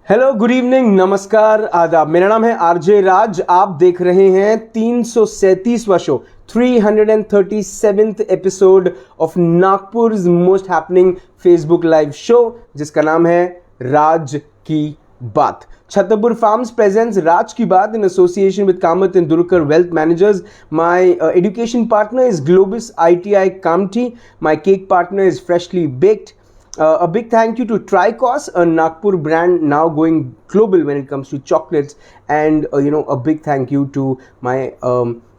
Hello, good evening, नमस्कार, आदाब। मेरा नाम है आरजे राज। आप देख रहे हैं 337वां show, 337th episode of Nagpur's most happening Facebook live show, जिसका नाम है राज की बात। Chhatarpur Farms presents Raj Ki Baat in association with Kama Tendulkar Wealth Managers. My education partner is Globus ITI Kamti. My cake partner is Freshly Baked. A big thank you to Tricos, a Nagpur brand now going global when it comes to chocolates, and a big thank you to my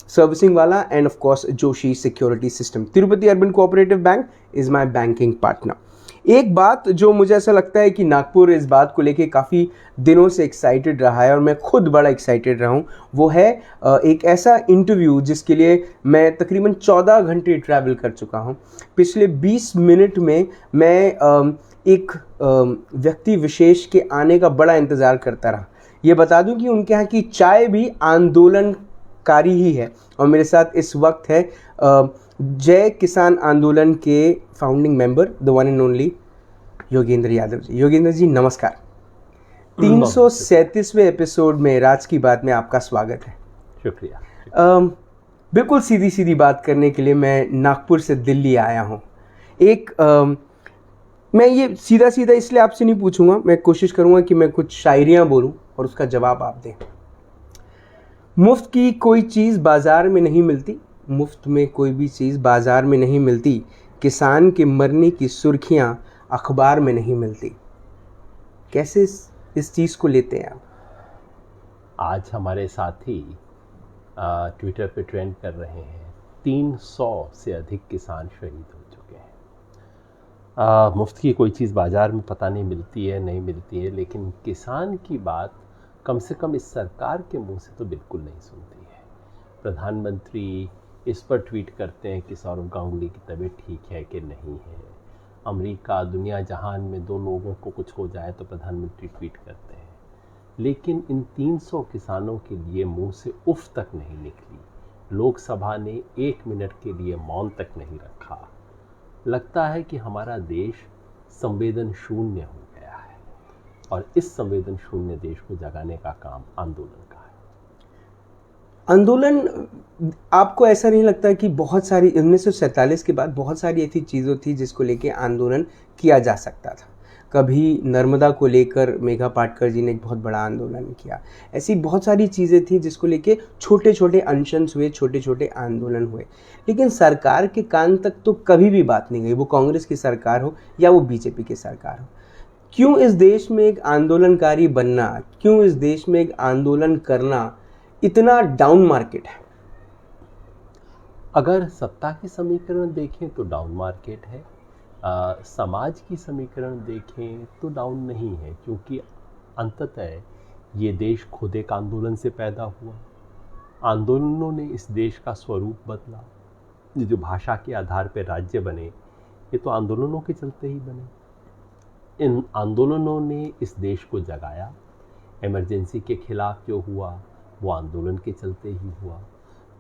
servicing wala and of course Joshi Security System. Tirupati Urban Cooperative Bank is my banking partner. एक बात जो मुझे ऐसा लगता है कि नागपुर इस बात को लेके काफ़ी दिनों से एक्साइटेड रहा है और मैं खुद बड़ा एक्साइटेड रहा हूँ, वो है एक ऐसा इंटरव्यू जिसके लिए मैं तकरीबन 14 घंटे ट्रैवल कर चुका हूँ। पिछले 20 मिनट में मैं एक व्यक्ति विशेष के आने का बड़ा इंतज़ार करता रहा। ये बता दूं कि उनके यहाँ की चाय भी आंदोलनकारी ही है और मेरे साथ इस वक्त है जय किसान आंदोलन के founding member, the one and only Yogendra Yadav ji. Yogendra ji नमस्कार। 337वें एपिसोड में राज की बात में आपका स्वागत है। शुक्रिया। बिल्कुल सीधी सीधी बात करने के लिए मैं नागपुर से दिल्ली आया हूँ। मैं ये सीधा सीधा इसलिए आपसे नहीं पूछूंगा, मैं कोशिश करूँगा कि मैं कुछ शायरियाँ बोलूँ और उसका जवाब आप दें। मुफ्त की कोई चीज़ बाज़ार में नहीं मिलती, मुफ्त में कोई भी चीज़ बाज़ार में नहीं मिलती, किसान के मरने की सुर्खियां अखबार में नहीं मिलती। कैसे इस चीज़ को लेते हैं आप? आज हमारे साथी ट्विटर पे ट्रेंड कर रहे हैं, 300 से अधिक किसान शहीद हो चुके हैं। मुफ्त की कोई चीज़ बाज़ार में पता नहीं मिलती है, लेकिन किसान की बात कम से कम इस सरकार के मुंह से तो बिल्कुल नहीं सुनती है। प्रधानमंत्री इस पर ट्वीट करते हैं कि सौरव गांगुली की तबीयत ठीक है कि नहीं है। अमेरिका, दुनिया जहान में दो लोगों को कुछ हो जाए तो प्रधानमंत्री ट्वीट करते हैं, लेकिन इन 300 किसानों के लिए मुंह से उफ तक नहीं निकली। लोकसभा ने 1 मिनट के लिए मौन तक नहीं रखा। लगता है कि हमारा देश संवेदन शून्य हो गया है और इस संवेदन शून्य देश को जगाने का काम आंदोलन का है। आंदोलन, आपको ऐसा नहीं लगता कि बहुत सारी 1947 के बाद बहुत सारी ऐसी चीज़ों थी जिसको लेके आंदोलन किया जा सकता था? कभी नर्मदा को लेकर मेघा पाटकर जी ने एक बहुत बड़ा आंदोलन किया। ऐसी बहुत सारी चीज़ें थी जिसको लेके छोटे छोटे अनशंस हुए, छोटे छोटे आंदोलन हुए, लेकिन सरकार के कान तक तो कभी भी बात नहीं गई, वो कांग्रेस की सरकार हो या वो बीजेपी की सरकार हो। क्यों इस देश में एक आंदोलनकारी बनना, क्यों इस देश में एक आंदोलन करना इतना डाउन मार्केट है? अगर सत्ता की समीकरण देखें तो डाउन मार्केट है, समाज की समीकरण देखें तो डाउन नहीं है, क्योंकि अंततः ये देश खुद एक आंदोलन से पैदा हुआ। आंदोलनों ने इस देश का स्वरूप बदला। ये जो भाषा के आधार पर राज्य बने, ये तो आंदोलनों के चलते ही बने। इन आंदोलनों ने इस देश को जगाया। इमरजेंसी के खिलाफ जो हुआ वो आंदोलन के चलते ही हुआ।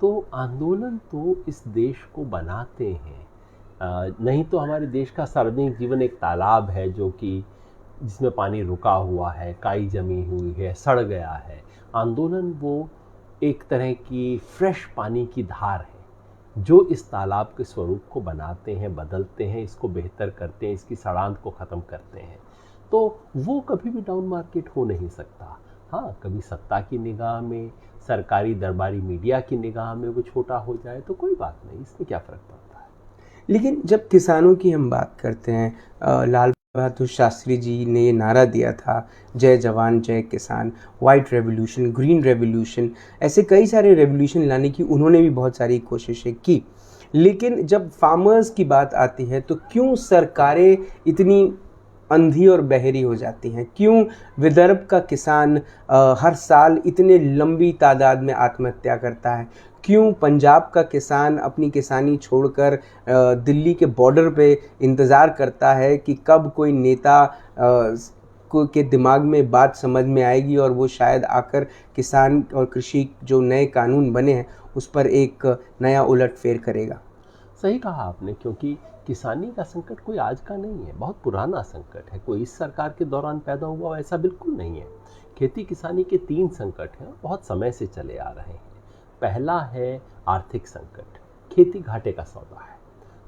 तो आंदोलन तो इस देश को बनाते हैं। नहीं तो हमारे देश का सार्वजनिक जीवन एक तालाब है जो कि जिसमें पानी रुका हुआ है, काई जमी हुई है, सड़ गया है। आंदोलन वो एक तरह की फ्रेश पानी की धार है जो इस तालाब के स्वरूप को बनाते हैं, बदलते हैं, इसको बेहतर करते हैं, इसकी सड़ांध को ख़त्म करते हैं। तो वो कभी भी डाउन मार्केट हो नहीं सकता। हाँ, कभी सत्ता की निगाह में, सरकारी दरबारी मीडिया की निगाह में वो छोटा हो जाए तो कोई बात नहीं, इसमें क्या फ़र्क पड़ता है। लेकिन जब किसानों की हम बात करते हैं, लाल बहादुर शास्त्री जी ने ये नारा दिया था, जय जवान जय किसान, वाइट रेवोल्यूशन, ग्रीन रेवोल्यूशन, ऐसे कई सारे रेवोल्यूशन लाने की उन्होंने भी बहुत सारी कोशिशें की। लेकिन जब फार्मर्स की बात आती है तो क्यों सरकारें इतनी अंधी और बहरी हो जाती हैं? क्यों विदर्भ का किसान हर साल इतने लंबी तादाद में आत्महत्या करता है? क्यों पंजाब का किसान अपनी किसानी छोड़कर दिल्ली के बॉर्डर पे इंतज़ार करता है कि कब कोई नेता के दिमाग में बात समझ में आएगी और वो शायद आकर किसान और कृषि जो नए कानून बने हैं उस पर एक नया उलटफेर करेगा? सही कहा आपने, क्योंकि किसानी का संकट कोई आज का नहीं है, बहुत पुराना संकट है। कोई इस सरकार के दौरान पैदा हुआ ऐसा बिल्कुल नहीं है। खेती किसानी के 3 संकट हैं, बहुत समय से चले आ रहे हैं। पहला है आर्थिक संकट, खेती घाटे का सौदा है।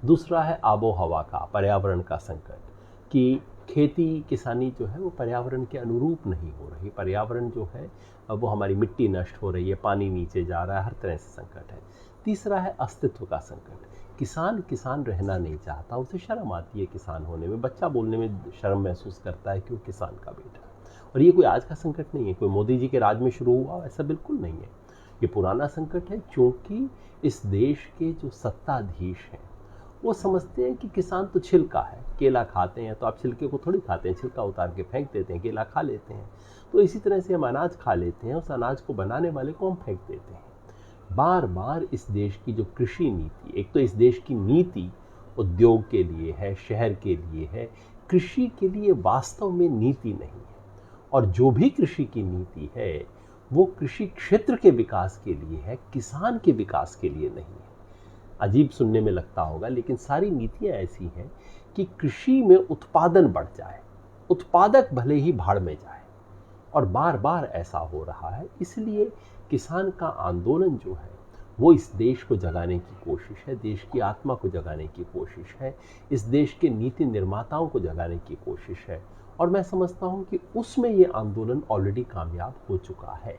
दूसरा है आबो हवा का, पर्यावरण का संकट, कि खेती किसानी जो है वो पर्यावरण के अनुरूप नहीं हो रही। पर्यावरण जो है वो हमारी मिट्टी नष्ट हो रही है, पानी नीचे जा रहा है, हर तरह से संकट है। तीसरा है अस्तित्व का संकट, किसान रहना नहीं चाहता, उसे शर्म आती है किसान होने में, बच्चा बोलने में शर्म महसूस करता है कि वो किसान का बेटा है। और ये कोई आज का संकट नहीं है, कोई मोदी जी के राज में शुरू हुआ, ऐसा बिल्कुल नहीं है। ये पुराना संकट है, क्योंकि इस देश के जो सत्ताधीश हैं वो समझते हैं कि किसान तो छिलका है, केला खाते हैं तो आप छिलके को थोड़ी खाते हैं, छिलका उतार के फेंक देते हैं, केला खा लेते हैं। तो इसी तरह से हम अनाज खा लेते हैं, उस अनाज को बनाने वाले को हम फेंक देते हैं। बार बार इस देश की जो कृषि नीति, एक तो इस देश की नीति उद्योग के लिए है, शहर के लिए है, कृषि के लिए वास्तव में नीति नहीं है। और जो भी कृषि की नीति है वो कृषि क्षेत्र के विकास के लिए है, किसान के विकास के लिए नहीं है। अजीब सुनने में लगता होगा, लेकिन सारी नीतियां ऐसी हैं कि कृषि में उत्पादन बढ़ जाए, उत्पादक भले ही भाड़ में जाए। और बार बार ऐसा हो रहा है। इसलिए किसान का आंदोलन जो है वो इस देश को जगाने की कोशिश है, देश की आत्मा को जगाने की कोशिश है, इस देश के नीति निर्माताओं को जगाने की कोशिश है। और मैं समझता हूँ कि उसमें ये आंदोलन ऑलरेडी कामयाब हो चुका है।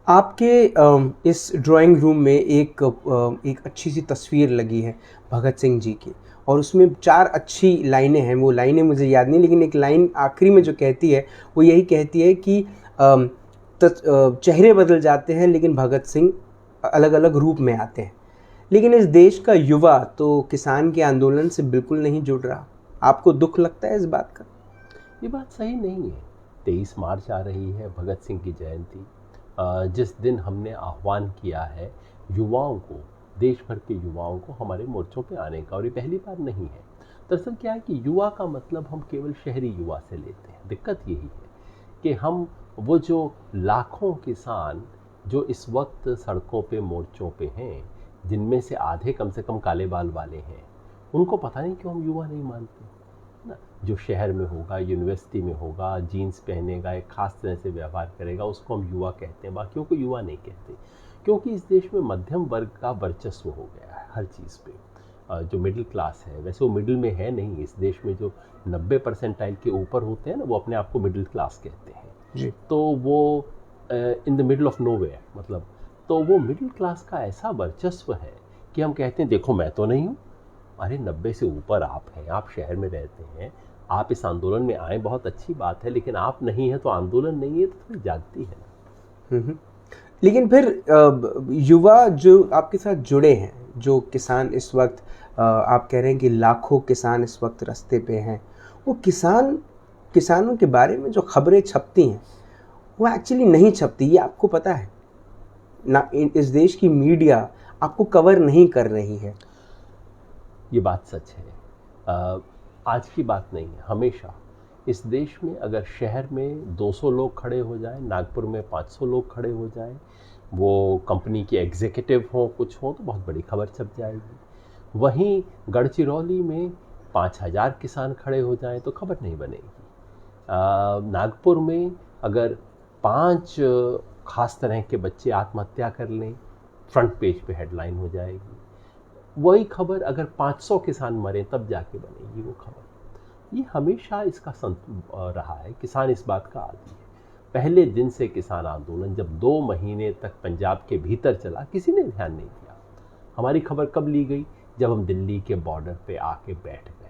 आपके इस ड्राइंग रूम में एक अच्छी सी तस्वीर लगी है भगत सिंह जी की, और उसमें 4 अच्छी लाइनें हैं। वो लाइनें मुझे याद नहीं, लेकिन एक लाइन आखिरी में जो कहती है वो यही कहती है कि चेहरे बदल जाते हैं लेकिन भगत सिंह अलग अलग रूप में आते हैं। लेकिन इस देश का युवा तो किसान के आंदोलन से बिल्कुल नहीं जुड़ रहा। आपको दुख लगता है इस बात का? ये बात सही नहीं है। 23 मार्च आ रही है, भगत सिंह की जयंती, जिस दिन हमने आह्वान किया है युवाओं को, देश भर के युवाओं को हमारे मोर्चों पे आने का, और ये पहली बार नहीं है। दरअसल क्या है कि युवा का मतलब हम केवल शहरी युवा से लेते हैं। दिक्कत यही है कि हम वो जो लाखों किसान जो इस वक्त सड़कों पे, मोर्चों पे हैं, जिनमें से आधे कम से कम काले बाल वाले हैं, उनको पता नहीं क्यों हम युवा नहीं मानते ना। जो शहर में होगा, यूनिवर्सिटी में होगा, जीन्स पहनेगा, एक खास तरह से व्यवहार करेगा, उसको हम युवा कहते हैं, बाकियों को युवा नहीं कहते। क्योंकि इस देश में मध्यम वर्ग का वर्चस्व हो गया है हर चीज़ पे। जो मिडिल क्लास है, वैसे वो मिडिल में है नहीं। इस देश में जो 90% के ऊपर होते हैं ना, वो अपने आप को मिडिल क्लास कहते हैं जी। तो वो in the middle of nowhere, मतलब तो वो मिडिल क्लास का ऐसा वर्चस्व है कि हम कहते हैं देखो मैं तो नहीं हूँ। अरे 90 से ऊपर आप हैं, आप शहर में रहते हैं, आप इस आंदोलन में आए, बहुत अच्छी बात है, लेकिन आप नहीं है तो आंदोलन नहीं है, तो थोड़ी जागती है ना। लेकिन फिर युवा जो आपके साथ जुड़े हैं, जो किसान इस वक्त आप कह रहे हैं कि लाखों किसान इस वक्त रास्ते पे हैं, वो किसानों के बारे में जो खबरें छपती हैं वो एक्चुअली नहीं छपती, ये आपको पता है ना। इस देश की मीडिया आपको कवर नहीं कर रही है। ये बात सच है। आज की बात नहीं है, हमेशा इस देश में अगर शहर में 200 लोग खड़े हो जाएं, नागपुर में 500 लोग खड़े हो जाएं, वो कंपनी के एग्जीक्यूटिव हों, कुछ हों, तो बहुत बड़ी खबर छप जाएगी। वहीं गढ़चिरौली में 5000 किसान खड़े हो जाएं तो खबर नहीं बनेगी। नागपुर में अगर 5 खास तरह के बच्चे आत्महत्या कर लें, फ्रंट पेज पे हेडलाइन हो जाएगी। वही खबर अगर 500 किसान मरे तब जाके बनेगी वो खबर। ये हमेशा इसका रहा है। किसान इस बात का आदी है। पहले दिन से किसान आंदोलन जब 2 महीने तक पंजाब के भीतर चला, किसी ने ध्यान नहीं दिया। हमारी खबर कब ली गई? जब हम दिल्ली के बॉर्डर पे आके बैठ गए,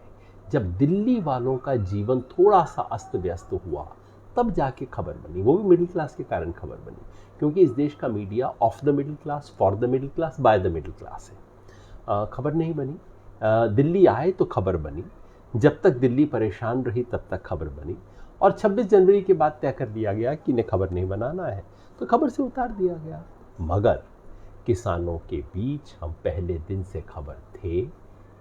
जब दिल्ली वालों का जीवन थोड़ा सा अस्त व्यस्त हुआ, तब जाके खबर बनी। वो भी मिडिल क्लास के कारण खबर बनी, क्योंकि इस देश का media of the middle class, for the middle class, by the middle class है। खबर नहीं बनी। दिल्ली आए तो खबर बनी। जब तक दिल्ली परेशान रही तब तक खबर बनी। और 26 जनवरी के बाद तय कर दिया गया कि इन्हें खबर नहीं बनाना है, तो खबर से उतार दिया गया। मगर किसानों के बीच हम पहले दिन से खबर थे,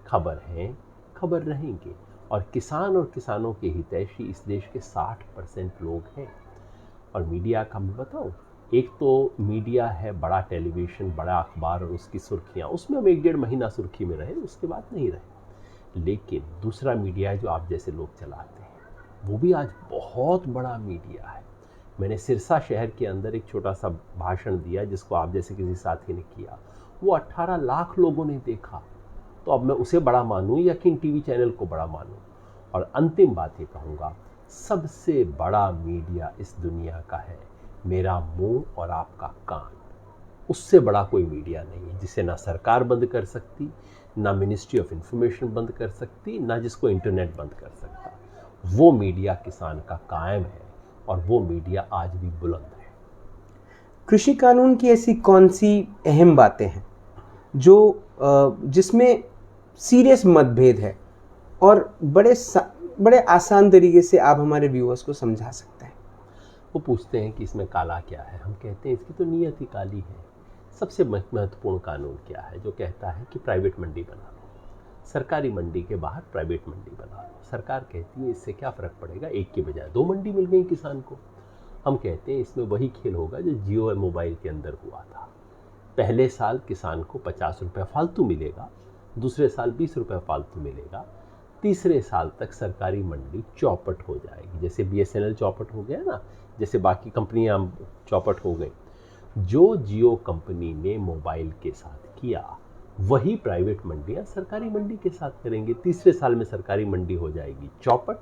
खबर हैं, खबर रहेंगे। और किसान और किसानों के हितैषी इस देश के 60% लोग हैं। और मीडिया का मैं बताऊं, एक तो मीडिया है बड़ा टेलीविज़न, बड़ा अखबार और उसकी सुर्खियां, उसमें हम 1-1.5 महीना सुर्खी में रहे, उसके बाद नहीं रहे। लेकिन दूसरा मीडिया है जो आप जैसे लोग चलाते हैं, वो भी आज बहुत बड़ा मीडिया है। मैंने सिरसा शहर के अंदर एक छोटा सा भाषण दिया जिसको आप जैसे किसी साथी ने किया, वो 18 लाख लोगों ने देखा। तो अब मैं उसे बड़ा मानूं या किन टीवी चैनल को बड़ा मानूं? और अंतिम बात ये कहूँगा, सबसे बड़ा मीडिया इस दुनिया का है मेरा मुंह और आपका कान। उससे बड़ा कोई मीडिया नहीं है जिसे ना सरकार बंद कर सकती, ना मिनिस्ट्री ऑफ इंफॉर्मेशन बंद कर सकती, ना जिसको इंटरनेट बंद कर सकता। वो मीडिया किसान का कायम है और वो मीडिया आज भी बुलंद है। कृषि कानून की ऐसी कौन सी अहम बातें हैं जो जिसमें सीरियस मतभेद है और बड़े आसान तरीके से आप हमारे व्यूअर्स को समझा सकते हैं? वो पूछते हैं कि इसमें काला क्या है, हम कहते हैं इसकी तो नीयत ही काली है। सबसे महत्वपूर्ण कानून क्या है? जो कहता है कि प्राइवेट मंडी बना लो, सरकारी मंडी के बाहर प्राइवेट मंडी बना लो। सरकार कहती है इससे क्या फ़र्क पड़ेगा, एक के बजाय 2 मंडी मिल गई किसान को। हम कहते हैं इसमें वही खेल होगा जो जियो मोबाइल के अंदर हुआ था। पहले साल किसान को 50 रुपये फालतू मिलेगा, दूसरे साल 20 रुपये फालतू मिलेगा, तीसरे साल तक सरकारी मंडी चौपट हो जाएगी। जैसे BSNL चौपट हो गया ना, जैसे बाकी कंपनियां चौपट हो गई। जो जियो कंपनी ने मोबाइल के साथ किया वही प्राइवेट मंडियां सरकारी मंडी के साथ करेंगे। तीसरे साल में सरकारी मंडी हो जाएगी चौपट,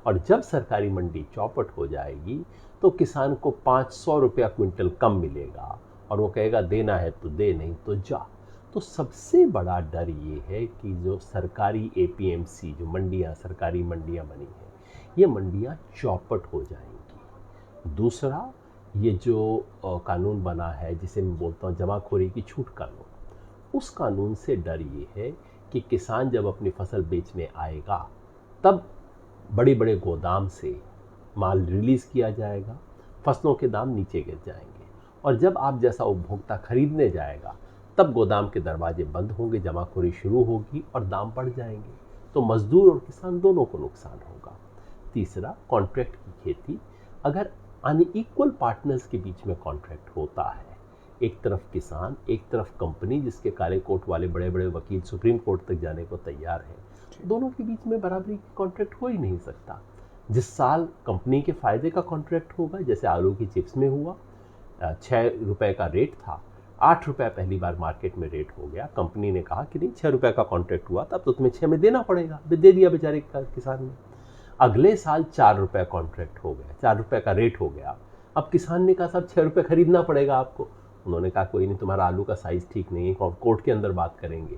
और जब सरकारी मंडी चौपट हो जाएगी तो किसान को 500 रुपया क्विंटल कम मिलेगा और वो कहेगा देना है तो दे, नहीं तो जा। तो सबसे बड़ा डर ये है कि जो सरकारी APMC जो मंडियां, सरकारी मंडियां बनी हैं, ये मंडियां चौपट हो जाएंगी। दूसरा, ये जो कानून बना है जिसे मैं बोलता हूँ जमाखोरी की छूट कानून, उस कानून से डर ये है कि किसान जब अपनी फसल बेचने आएगा तब बड़े बड़े गोदाम से माल रिलीज़ किया जाएगा, फसलों के दाम नीचे गिर जाएंगे, और जब आप जैसा उपभोक्ता खरीदने जाएगा तब गोदाम के दरवाजे बंद होंगे, जमाखोरी शुरू होगी और दाम बढ़ जाएंगे। तो मजदूर और किसान दोनों को नुकसान होगा। तीसरा, कॉन्ट्रैक्ट की खेती। अगर अनइक्वल पार्टनर्स के बीच में कॉन्ट्रैक्ट होता है, एक तरफ किसान, एक तरफ कंपनी जिसके काले कोट वाले बड़े बड़े वकील सुप्रीम कोर्ट तक जाने को तैयार हैं, दोनों के बीच में बराबरी की कॉन्ट्रैक्ट हो ही नहीं सकता। जिस साल कंपनी के फायदे का कॉन्ट्रैक्ट होगा, जैसे आलू की चिप्स में हुआ, 6 रुपए का रेट था, 8 रुपये पहली बार मार्केट में रेट हो गया। कंपनी ने कहा कि नहीं, 6 रुपये का कॉन्ट्रैक्ट हुआ तब तो तुम्हें 6 में देना पड़ेगा, दे दिया बेचारे किसान ने। अगले साल 4 रुपये कॉन्ट्रैक्ट हो गया, 4 रुपये का रेट हो गया। अब किसान ने कहा साहब 6 रुपये खरीदना पड़ेगा आपको। उन्होंने कहा कोई नहीं, तुम्हारा आलू का साइज़ ठीक नहीं है, कोर्ट के अंदर बात करेंगे।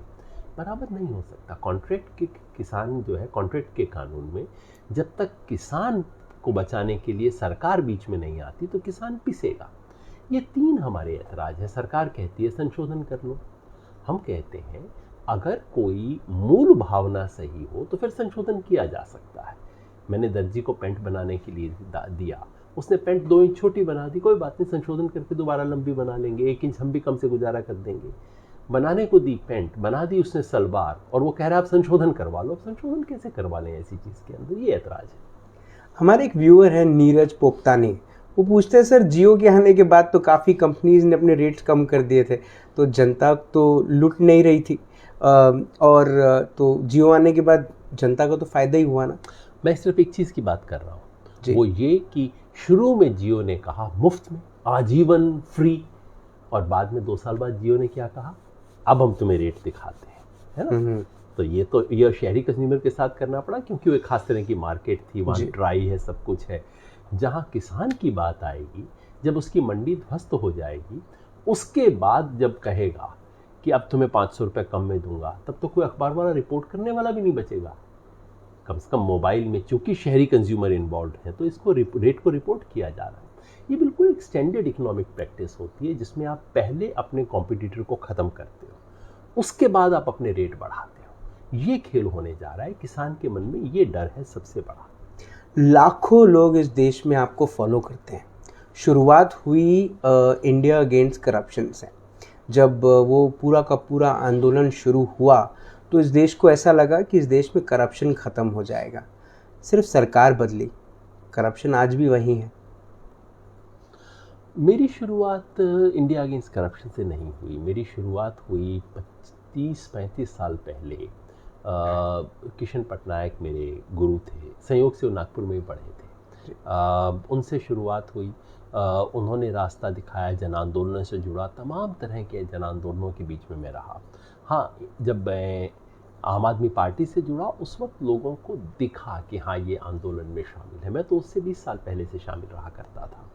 बराबर नहीं हो सकता। कॉन्ट्रैक्ट के किसान जो है, कॉन्ट्रैक्ट के कानून में जब तक किसान को बचाने के लिए सरकार बीच में नहीं आती तो किसान पिसेगा। ये 3 हमारे ऐतराज है। सरकार कहती है संशोधन कर लो, हम कहते हैं अगर कोई मूल भावना सही हो तो फिर संशोधन किया जा सकता है। मैंने दर्जी को पैंट बनाने के लिए दिया, उसने पैंट 2 इंच छोटी बना दी, कोई बात नहीं, संशोधन करके दोबारा लंबी बना लेंगे, 1 इंच हम भी कम से गुजारा कर देंगे। बनाने को दी पैंट, बना दी उसने सलवार, और वो कह रहा है आप संशोधन करवा लो। संशोधन कैसे करवा लें ऐसी चीज़ के अंदर? ये ऐतराज है। हमारे एक व्यूअर हैं नीरज पोपतानी, वो पूछते हैं सर जियो के आने के बाद तो काफ़ी कंपनीज ने अपने रेट्स कम कर दिए थे, तो जनता तो लूट नहीं रही थी, और तो जियो आने के बाद जनता को तो फ़ायदा ही हुआ ना। मैं सिर्फ एक चीज़ की बात कर रहा हूँ, वो ये कि शुरू में जियो ने कहा मुफ्त में, आजीवन फ्री, और बाद में 2 साल बाद जियो ने क्या कहा, अब हम तुम्हें रेट दिखाते हैं, है ना। तो ये शहरी कंज्यूमर के साथ करना पड़ा क्योंकि वो एक खास तरह की मार्केट थी, वहाँ ड्राई है, सब कुछ है। जहाँ किसान की बात आएगी, जब उसकी मंडी ध्वस्त हो जाएगी, उसके बाद जब कहेगा कि अब तुम्हें 500 रुपये कम में दूंगा, तब तो कोई अखबार वाला रिपोर्ट करने वाला भी नहीं बचेगा। कम से कम मोबाइल में चूंकि शहरी कंज्यूमर इन्वॉल्व है तो इसको रेट को रिपोर्ट किया जा रहा है। ये बिल्कुल एक स्टैंडर्ड इकोनॉमिक प्रैक्टिस होती है जिसमें आप पहले अपने कॉम्पिटिटर को ख़त्म करते हो, उसके बाद आप अपने रेट बढ़ाते हो। ये खेल होने जा रहा है। किसान के मन में ये डर है सबसे बड़ा। लाखों लोग इस देश में आपको फॉलो करते हैं। शुरुआत हुई इंडिया अगेंस्ट करप्शन से। जब वो पूरा का पूरा आंदोलन शुरू हुआ तो इस देश को ऐसा लगा कि इस देश में करप्शन ख़त्म हो जाएगा। सिर्फ सरकार बदली, करप्शन आज भी वही है। मेरी शुरुआत इंडिया अगेंस्ट करप्शन से नहीं हुई। मेरी शुरुआत हुई 30-35 साल पहले, किशन पटनायक मेरे गुरु थे, संयोग से वो नागपुर में ही पढ़े थे। उनसे शुरुआत हुई। उन्होंने रास्ता दिखाया, जन आंदोलन से जुड़ा, तमाम तरह के जन आंदोलनों के बीच में मैं रहा। हाँ, जब मैं आम आदमी पार्टी से जुड़ा उस वक्त लोगों को दिखा कि हाँ ये आंदोलन में शामिल है। मैं तो उससे 20 साल पहले से शामिल रहा करता था।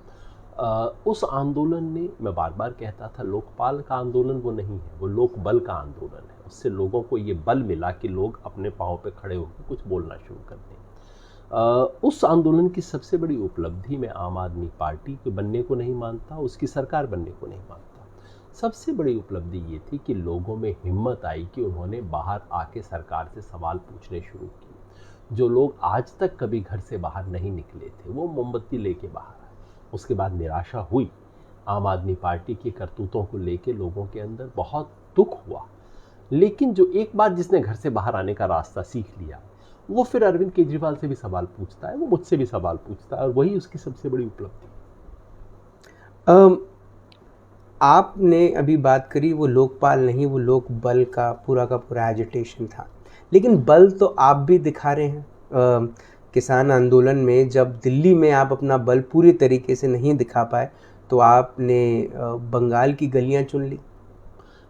उस आंदोलन ने, मैं बार बार कहता था, लोकपाल का आंदोलन वो नहीं है, वो लोक बल का आंदोलन है। उससे लोगों को ये बल मिला कि लोग अपने पाँव पे खड़े होकर कुछ बोलना शुरू कर दें। उस आंदोलन की सबसे बड़ी उपलब्धि मैं आम आदमी पार्टी के बनने को नहीं मानता, उसकी सरकार बनने को नहीं मानता। सबसे बड़ी उपलब्धि ये थी कि लोगों में हिम्मत आई कि उन्होंने बाहर आके सरकार से सवाल पूछने शुरू किए। जो लोग आज तक कभी घर से बाहर नहीं निकले थे, वो मोमबत्ती लेके बाहर आए। उसके बाद निराशा हुई। आम आदमी पार्टी की करतूतों को लेके लोगों के अंदर बहुत दुख हुआ। लेकिन जो एक बार जिसने घर से बाहर आने का रास्ता सीख लिया, वो फिर अरविंद केजरीवाल से भी सवाल पूछता है, वो मुझसे भी सवाल पूछता है, और वही उसकी सबसे बड़ी उपलब्धि। आपने अभी बात करी वो लोकपाल नहीं, वो लोक बल का पूरा एजिटेशन था। लेकिन बल तो आप भी दिखा रहे हैं। किसान आंदोलन में जब दिल्ली में आप अपना बल पूरी तरीके से नहीं दिखा पाए तो आपने बंगाल की गलियां चुन ली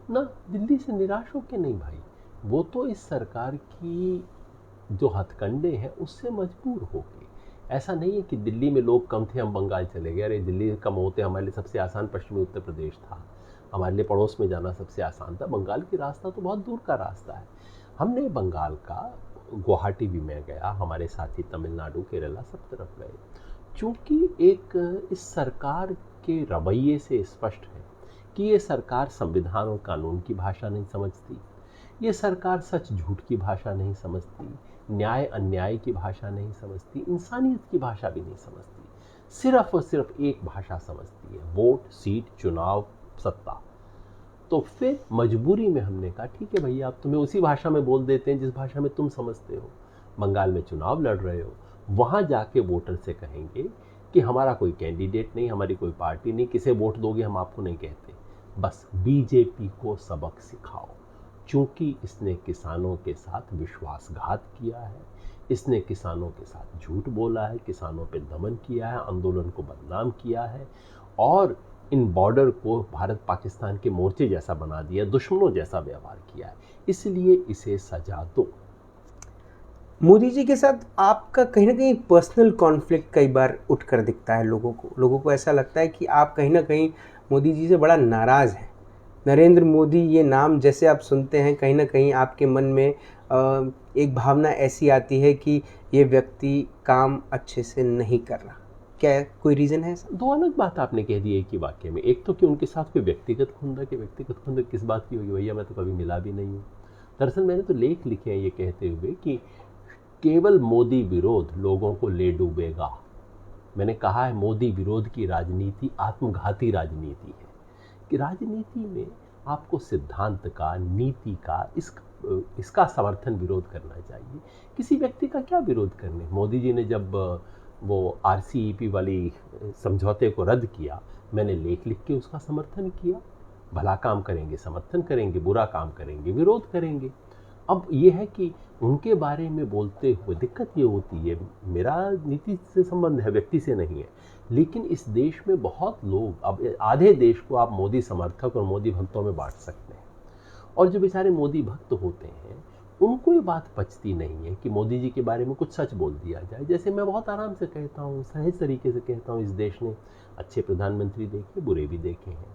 ना। दिल्ली से निराश होके नहीं भाई, वो तो इस सरकार की जो हथकंडे हैं उससे मजबूर हो गए। ऐसा नहीं है कि दिल्ली में लोग कम थे हम बंगाल चले गए। अरे दिल्ली कम होते हमारे लिए सबसे आसान पश्चिमी उत्तर प्रदेश था, हमारे लिए पड़ोस में जाना सबसे आसान था। बंगाल की रास्ता तो बहुत दूर का रास्ता है। हमने बंगाल का, गुवाहाटी भी मैं गया, हमारे साथी तमिलनाडु, केरला, सब तरफ गए। चूँकि एक इस सरकार के रवैये से स्पष्ट है कि ये सरकार संविधान और कानून की भाषा नहीं समझती, ये सरकार सच झूठ की भाषा नहीं समझती, न्याय अन्याय की भाषा नहीं समझती, इंसानियत की भाषा भी नहीं समझती। सिर्फ और सिर्फ एक भाषा समझती है, वोट, सीट, चुनाव, सत्ता। तो फिर मजबूरी में हमने कहा ठीक है भैया, आप तुम्हें उसी भाषा में बोल देते हैं जिस भाषा में तुम समझते हो। बंगाल में चुनाव लड़ रहे हो, वहाँ जाके वोटर से कहेंगे कि हमारा कोई कैंडिडेट नहीं, हमारी कोई पार्टी नहीं, किसे वोट दोगे हम आपको नहीं कहते, बस बीजेपी को सबक सिखाओ। चूँकि इसने किसानों के साथ विश्वासघात किया है, इसने किसानों के साथ झूठ बोला है, किसानों पे दमन किया है, आंदोलन को बदनाम किया है, और इन बॉर्डर को भारत पाकिस्तान के मोर्चे जैसा बना दिया, दुश्मनों जैसा व्यवहार किया है, इसलिए इसे सजा दो। मोदी जी के साथ आपका कहीं ना कहीं पर्सनल कॉन्फ्लिक्ट कई बार उठकर दिखता है लोगों को ऐसा लगता है कि आप कहीं ना कहीं मोदी जी से बड़ा नाराज़ हैं। नरेंद्र मोदी ये नाम जैसे आप सुनते हैं, कहीं ना कहीं आपके मन में एक भावना ऐसी आती है कि ये व्यक्ति काम अच्छे से नहीं कर रहा। क्या कोई रीज़न है ऐसा? दो अलग बात आपने कह दी एक ही वाक्य में। एक तो कि उनके साथ कोई व्यक्तिगत खुंदक किस बात की होगी भैया, मैं तो कभी मिला भी नहीं हूँ। दरअसल मैंने तो लेख लिखे हैं ये कहते हुए कि केवल मोदी विरोध लोगों को ले डूबेगा। मैंने कहा है मोदी विरोध की राजनीति आत्मघाती राजनीति है, कि राजनीति में आपको सिद्धांत का, नीति का, इसका समर्थन विरोध करना चाहिए। किसी व्यक्ति का क्या विरोध करने। मोदी जी ने जब वो RCEP वाली समझौते को रद्द किया, मैंने लेख लिख के उसका समर्थन किया। भला काम करेंगे समर्थन करेंगे, बुरा काम करेंगे विरोध करेंगे। अब ये है कि उनके बारे में बोलते हुए दिक्कत ये होती है, मेरा नीति से संबंध है, व्यक्ति से नहीं है, लेकिन इस देश में बहुत लोग, अब आधे देश को आप मोदी समर्थक और मोदी भक्तों में बांट सकते हैं, और जो बेचारे मोदी भक्त होते हैं उनको ये बात पचती नहीं है कि मोदी जी के बारे में कुछ सच बोल दिया जाए। जैसे मैं बहुत आराम से कहता हूँ, सहज तरीके से कहता हूँ, इस देश ने अच्छे प्रधानमंत्री देखे, बुरे भी देखे हैं,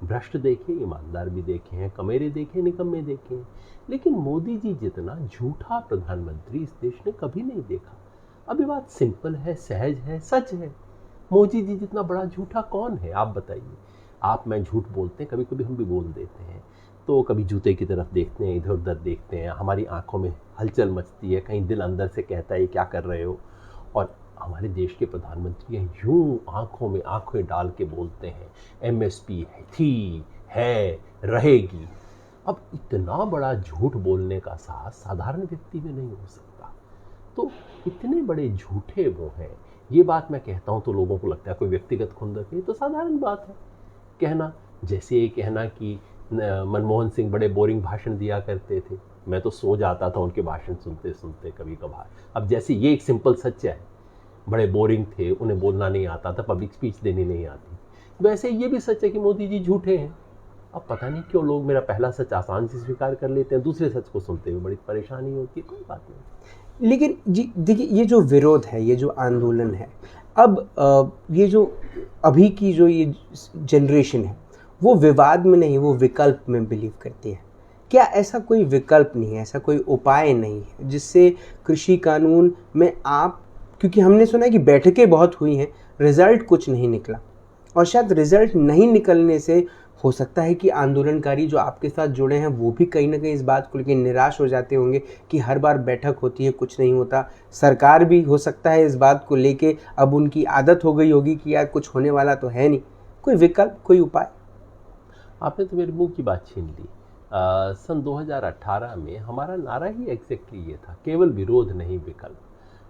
भ्रष्ट देखे, ईमानदार भी देखे हैं, कमेरे देखे, निकम्मे देखे हैं, लेकिन मोदी जी जितना झूठा प्रधानमंत्री इस देश ने कभी नहीं देखा। अब ये बात सिंपल है, सहज है, सच है। मोदी जी जितना बड़ा झूठा कौन है आप बताइए। आप मैं झूठ बोलते हैं, कभी कभी हम भी बोल देते हैं, तो कभी जूते की तरफ देखते हैं, इधर उधर देखते हैं, हमारी आंखों में हलचल मचती है, कहीं दिल अंदर से कहता है क्या कर रहे हो। और हमारे देश के प्रधानमंत्री यूं आंखों में आंखें डाल के बोलते हैं MSP थी, है, रहेगी। अब इतना बड़ा झूठ बोलने का साहस साधारण व्यक्ति में नहीं हो सकता। तो इतने बड़े झूठे वो हैं। ये बात मैं कहता हूँ तो लोगों को लगता है कोई व्यक्तिगत खुंदक है, तो साधारण बात है कहना। जैसे ये कहना कि मनमोहन सिंह बड़े बोरिंग भाषण दिया करते थे, मैं तो सो जाता था उनके भाषण सुनते सुनते कभी कभार। अब जैसे ये एक सिंपल सच है, बड़े बोरिंग थे, उन्हें बोलना नहीं आता था, पब्लिक स्पीच देनी नहीं आती, वैसे ये भी सच है कि मोदी जी झूठे हैं। अब पता नहीं क्यों लोग मेरा पहला सच आसान से स्वीकार कर लेते हैं, दूसरे सच को सुनते हुए बड़ी परेशानी होती है। कोई बात नहीं। लेकिन जी देखिए, ये जो विरोध है, ये जो आंदोलन है, अब ये जो अभी की जो ये जनरेशन है, वो विवाद में नहीं, वो विकल्प में बिलीव करती है। क्या ऐसा कोई विकल्प नहीं है, ऐसा कोई उपाय नहीं है जिससे कृषि कानून में आप, क्योंकि हमने सुना है कि बैठकें बहुत हुई हैं, रिजल्ट कुछ नहीं निकला, और शायद रिजल्ट नहीं निकलने से हो सकता है कि आंदोलनकारी जो आपके साथ जुड़े हैं वो भी कहीं ना कहीं इस बात को लेकर निराश हो जाते होंगे कि हर बार बैठक होती है, कुछ नहीं होता। सरकार भी हो सकता है इस बात को लेके अब उनकी आदत हो गई होगी कि यार कुछ होने वाला तो है नहीं। कोई विकल्प, कोई उपाय? आपने तो मेरे मुंह की बात छीन ली। सन 2018 में हमारा नारा ही एग्जैक्टली ये था, केवल विरोध नहीं विकल्प।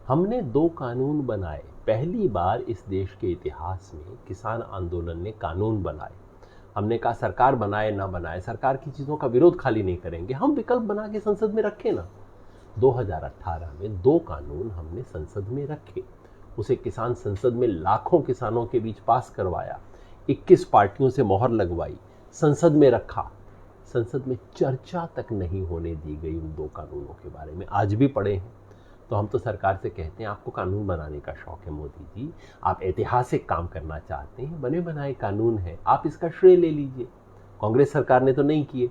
हमने 2 कानून बनाए। पहली बार इस देश के इतिहास में किसान आंदोलन ने कानून बनाए। हमने कहा सरकार बनाए ना बनाए, सरकार की चीज़ों का विरोध खाली नहीं करेंगे, हम विकल्प बना के संसद में रखे ना। 2018 में 2 कानून हमने संसद में रखे। उसे किसान संसद में लाखों किसानों के बीच पास करवाया, 21 पार्टियों से मोहर लगवाई, संसद में रखा। संसद में चर्चा तक नहीं होने दी गई उन 2 कानूनों के बारे में। आज भी पड़े हैं। तो हम तो सरकार से कहते हैं, आपको कानून बनाने का शौक है मोदी जी, आप ऐतिहासिक काम करना चाहते हैं, बने बनाए कानून है, आप इसका श्रेय ले लीजिए। कांग्रेस सरकार ने तो नहीं किए,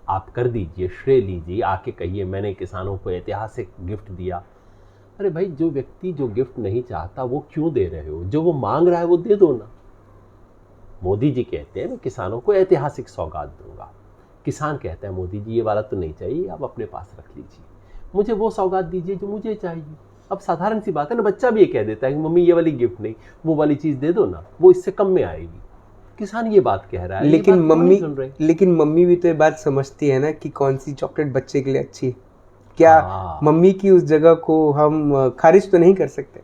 आप कर दीजिए, श्रेय लीजिए, आके कहिए मैंने किसानों को ऐतिहासिक गिफ्ट दिया। अरे भाई, जो व्यक्ति जो गिफ्ट नहीं चाहता वो क्यों दे रहे हो? जो वो मांग रहा है वो दे दो ना। मोदी जी कहते हैं मैं किसानों को ऐतिहासिक सौगात दूंगा, किसान कहता है मोदी जी ये वाला तो नहीं चाहिए, आप अपने पास रख लीजिए, मुझे वो सौगात दीजिए जो मुझे चाहिए। अब साधारण सी बात है ना, बच्चा भी ये कह देता है कि मम्मी ये वाली गिफ्ट नहीं, वो वाली चीज़ दे दो ना, वो इससे कम में आएगी। किसान ये बात कह रहा है, लेकिन मम्मी भी तो ये बात समझती है ना कि कौन सी चॉकलेट बच्चे के लिए अच्छी है। क्या मम्मी की उस जगह को हम खारिज तो नहीं कर सकते?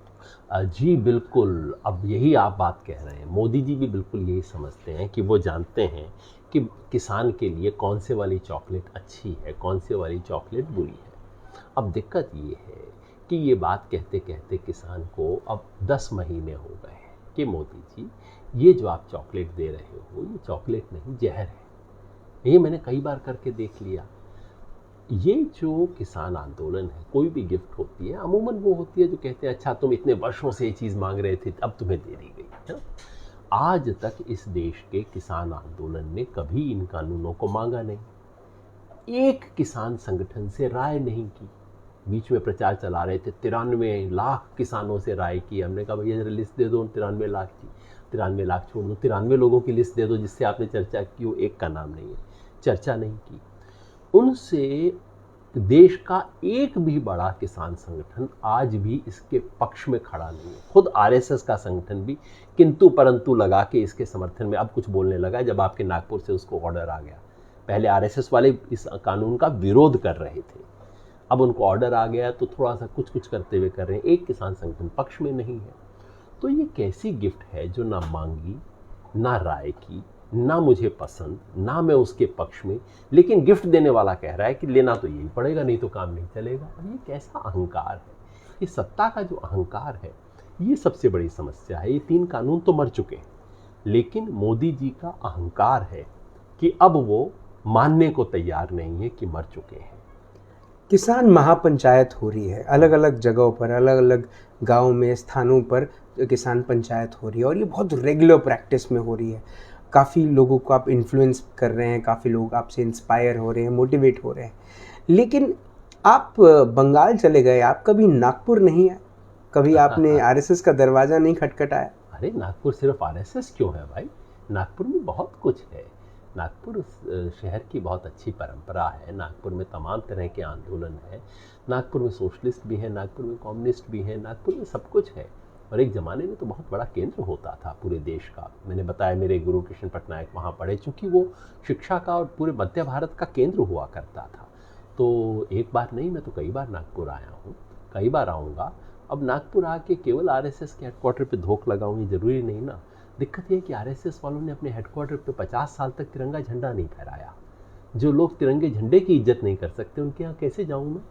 जी बिल्कुल, अब यही आप बात कह रहे हैं। मोदी जी भी बिल्कुल यही समझते हैं कि वो जानते हैं कि किसान के लिए कौन से वाली चॉकलेट अच्छी है, कौन से वाली चॉकलेट बुरी है। अब दिक्कत ये है कि ये बात कहते कहते किसान को अब 10 महीने हो गए हैं कि मोदी जी ये जो आप चॉकलेट दे रहे हो ये चॉकलेट नहीं, जहर है। ये मैंने कई बार करके देख लिया। ये जो किसान आंदोलन है, कोई भी गिफ्ट होती है अमूमन वो होती है जो कहते हैं अच्छा तुम इतने वर्षों से ये चीज़ मांग रहे थे, अब तुम्हें दे दी गई है। आज तक इस देश के किसान आंदोलन ने कभी इन कानूनों को मांगा नहीं, एक किसान संगठन से राय नहीं की। बीच में प्रचार चला रहे थे, 93 लाख किसानों से राय की। हमने कहा भैया जरा लिस्ट दे दो 93 लाख की। 93 लाख छोड़ दो, 93 लोगों की लिस्ट दे दो जिससे आपने चर्चा की, वो एक का नाम नहीं है, चर्चा नहीं की। उनसे देश का एक भी बड़ा किसान संगठन आज भी इसके पक्ष में खड़ा नहीं है। खुद आरएसएस का संगठन भी किंतु परंतु लगा के इसके समर्थन में अब कुछ बोलने लगा जब आपके नागपुर से उसको ऑर्डर आ गया। पहले आरएसएस वाले इस कानून का विरोध कर रहे थे, अब उनको ऑर्डर आ गया तो थोड़ा सा कुछ करते हुए कर रहे हैं। एक किसान संगठन पक्ष में नहीं है। तो ये कैसी गिफ्ट है जो ना मांगी, ना राय की, ना मुझे पसंद, ना मैं उसके पक्ष में, लेकिन गिफ्ट देने वाला कह रहा है कि लेना तो यही पड़ेगा, नहीं तो काम नहीं चलेगा। और ये कैसा अहंकार है? ये सत्ता का जो अहंकार है ये सबसे बड़ी समस्या है। ये 3 कानून तो मर चुके हैं, लेकिन मोदी जी का अहंकार है कि अब वो मानने को तैयार नहीं है कि मर चुके हैं। किसान महापंचायत हो रही है, अलग अलग जगहों पर, अलग अलग गाँव में, स्थानों पर किसान पंचायत हो रही है, और ये बहुत रेगुलर प्रैक्टिस में हो रही है। काफ़ी लोगों को आप इन्फ्लुएंस कर रहे हैं, काफ़ी लोग आपसे इंस्पायर हो रहे हैं, मोटिवेट हो रहे हैं। लेकिन आप बंगाल चले गए, आप कभी नागपुर नहीं आए? कभी आपने आरएसएस का दरवाज़ा नहीं खटखटाया? अरे नागपुर सिर्फ आरएसएस क्यों है भाई? नागपुर में बहुत कुछ है। नागपुर शहर की बहुत अच्छी परंपरा है। नागपुर में तमाम तरह के आंदोलन है। नागपुर में सोशलिस्ट भी है, नागपुर में कम्युनिस्ट भी है, नागपुर में सब कुछ है। और एक ज़माने में तो बहुत बड़ा केंद्र होता था पूरे देश का। मैंने बताया मेरे गुरु कृष्ण पटनायक वहाँ पढ़े, चूँकि वो शिक्षा का और पूरे मध्य भारत का केंद्र हुआ करता था। तो एक बार नहीं, मैं तो कई बार नागपुर आया हूँ, कई बार आऊँगा। अब नागपुर आके केवल आरएसएस के हेडक्वार्टर पे धोख लगाऊँ ये ज़रूरी नहीं ना। दिक्कत ये है कि आरएसएस वालों ने अपने हेडक्वार्टर पे 50 साल तक तिरंगा झंडा नहीं फहराया। जो लोग तिरंगे झंडे की इज्जत नहीं कर सकते उनके यहाँ कैसे जाऊं मैं?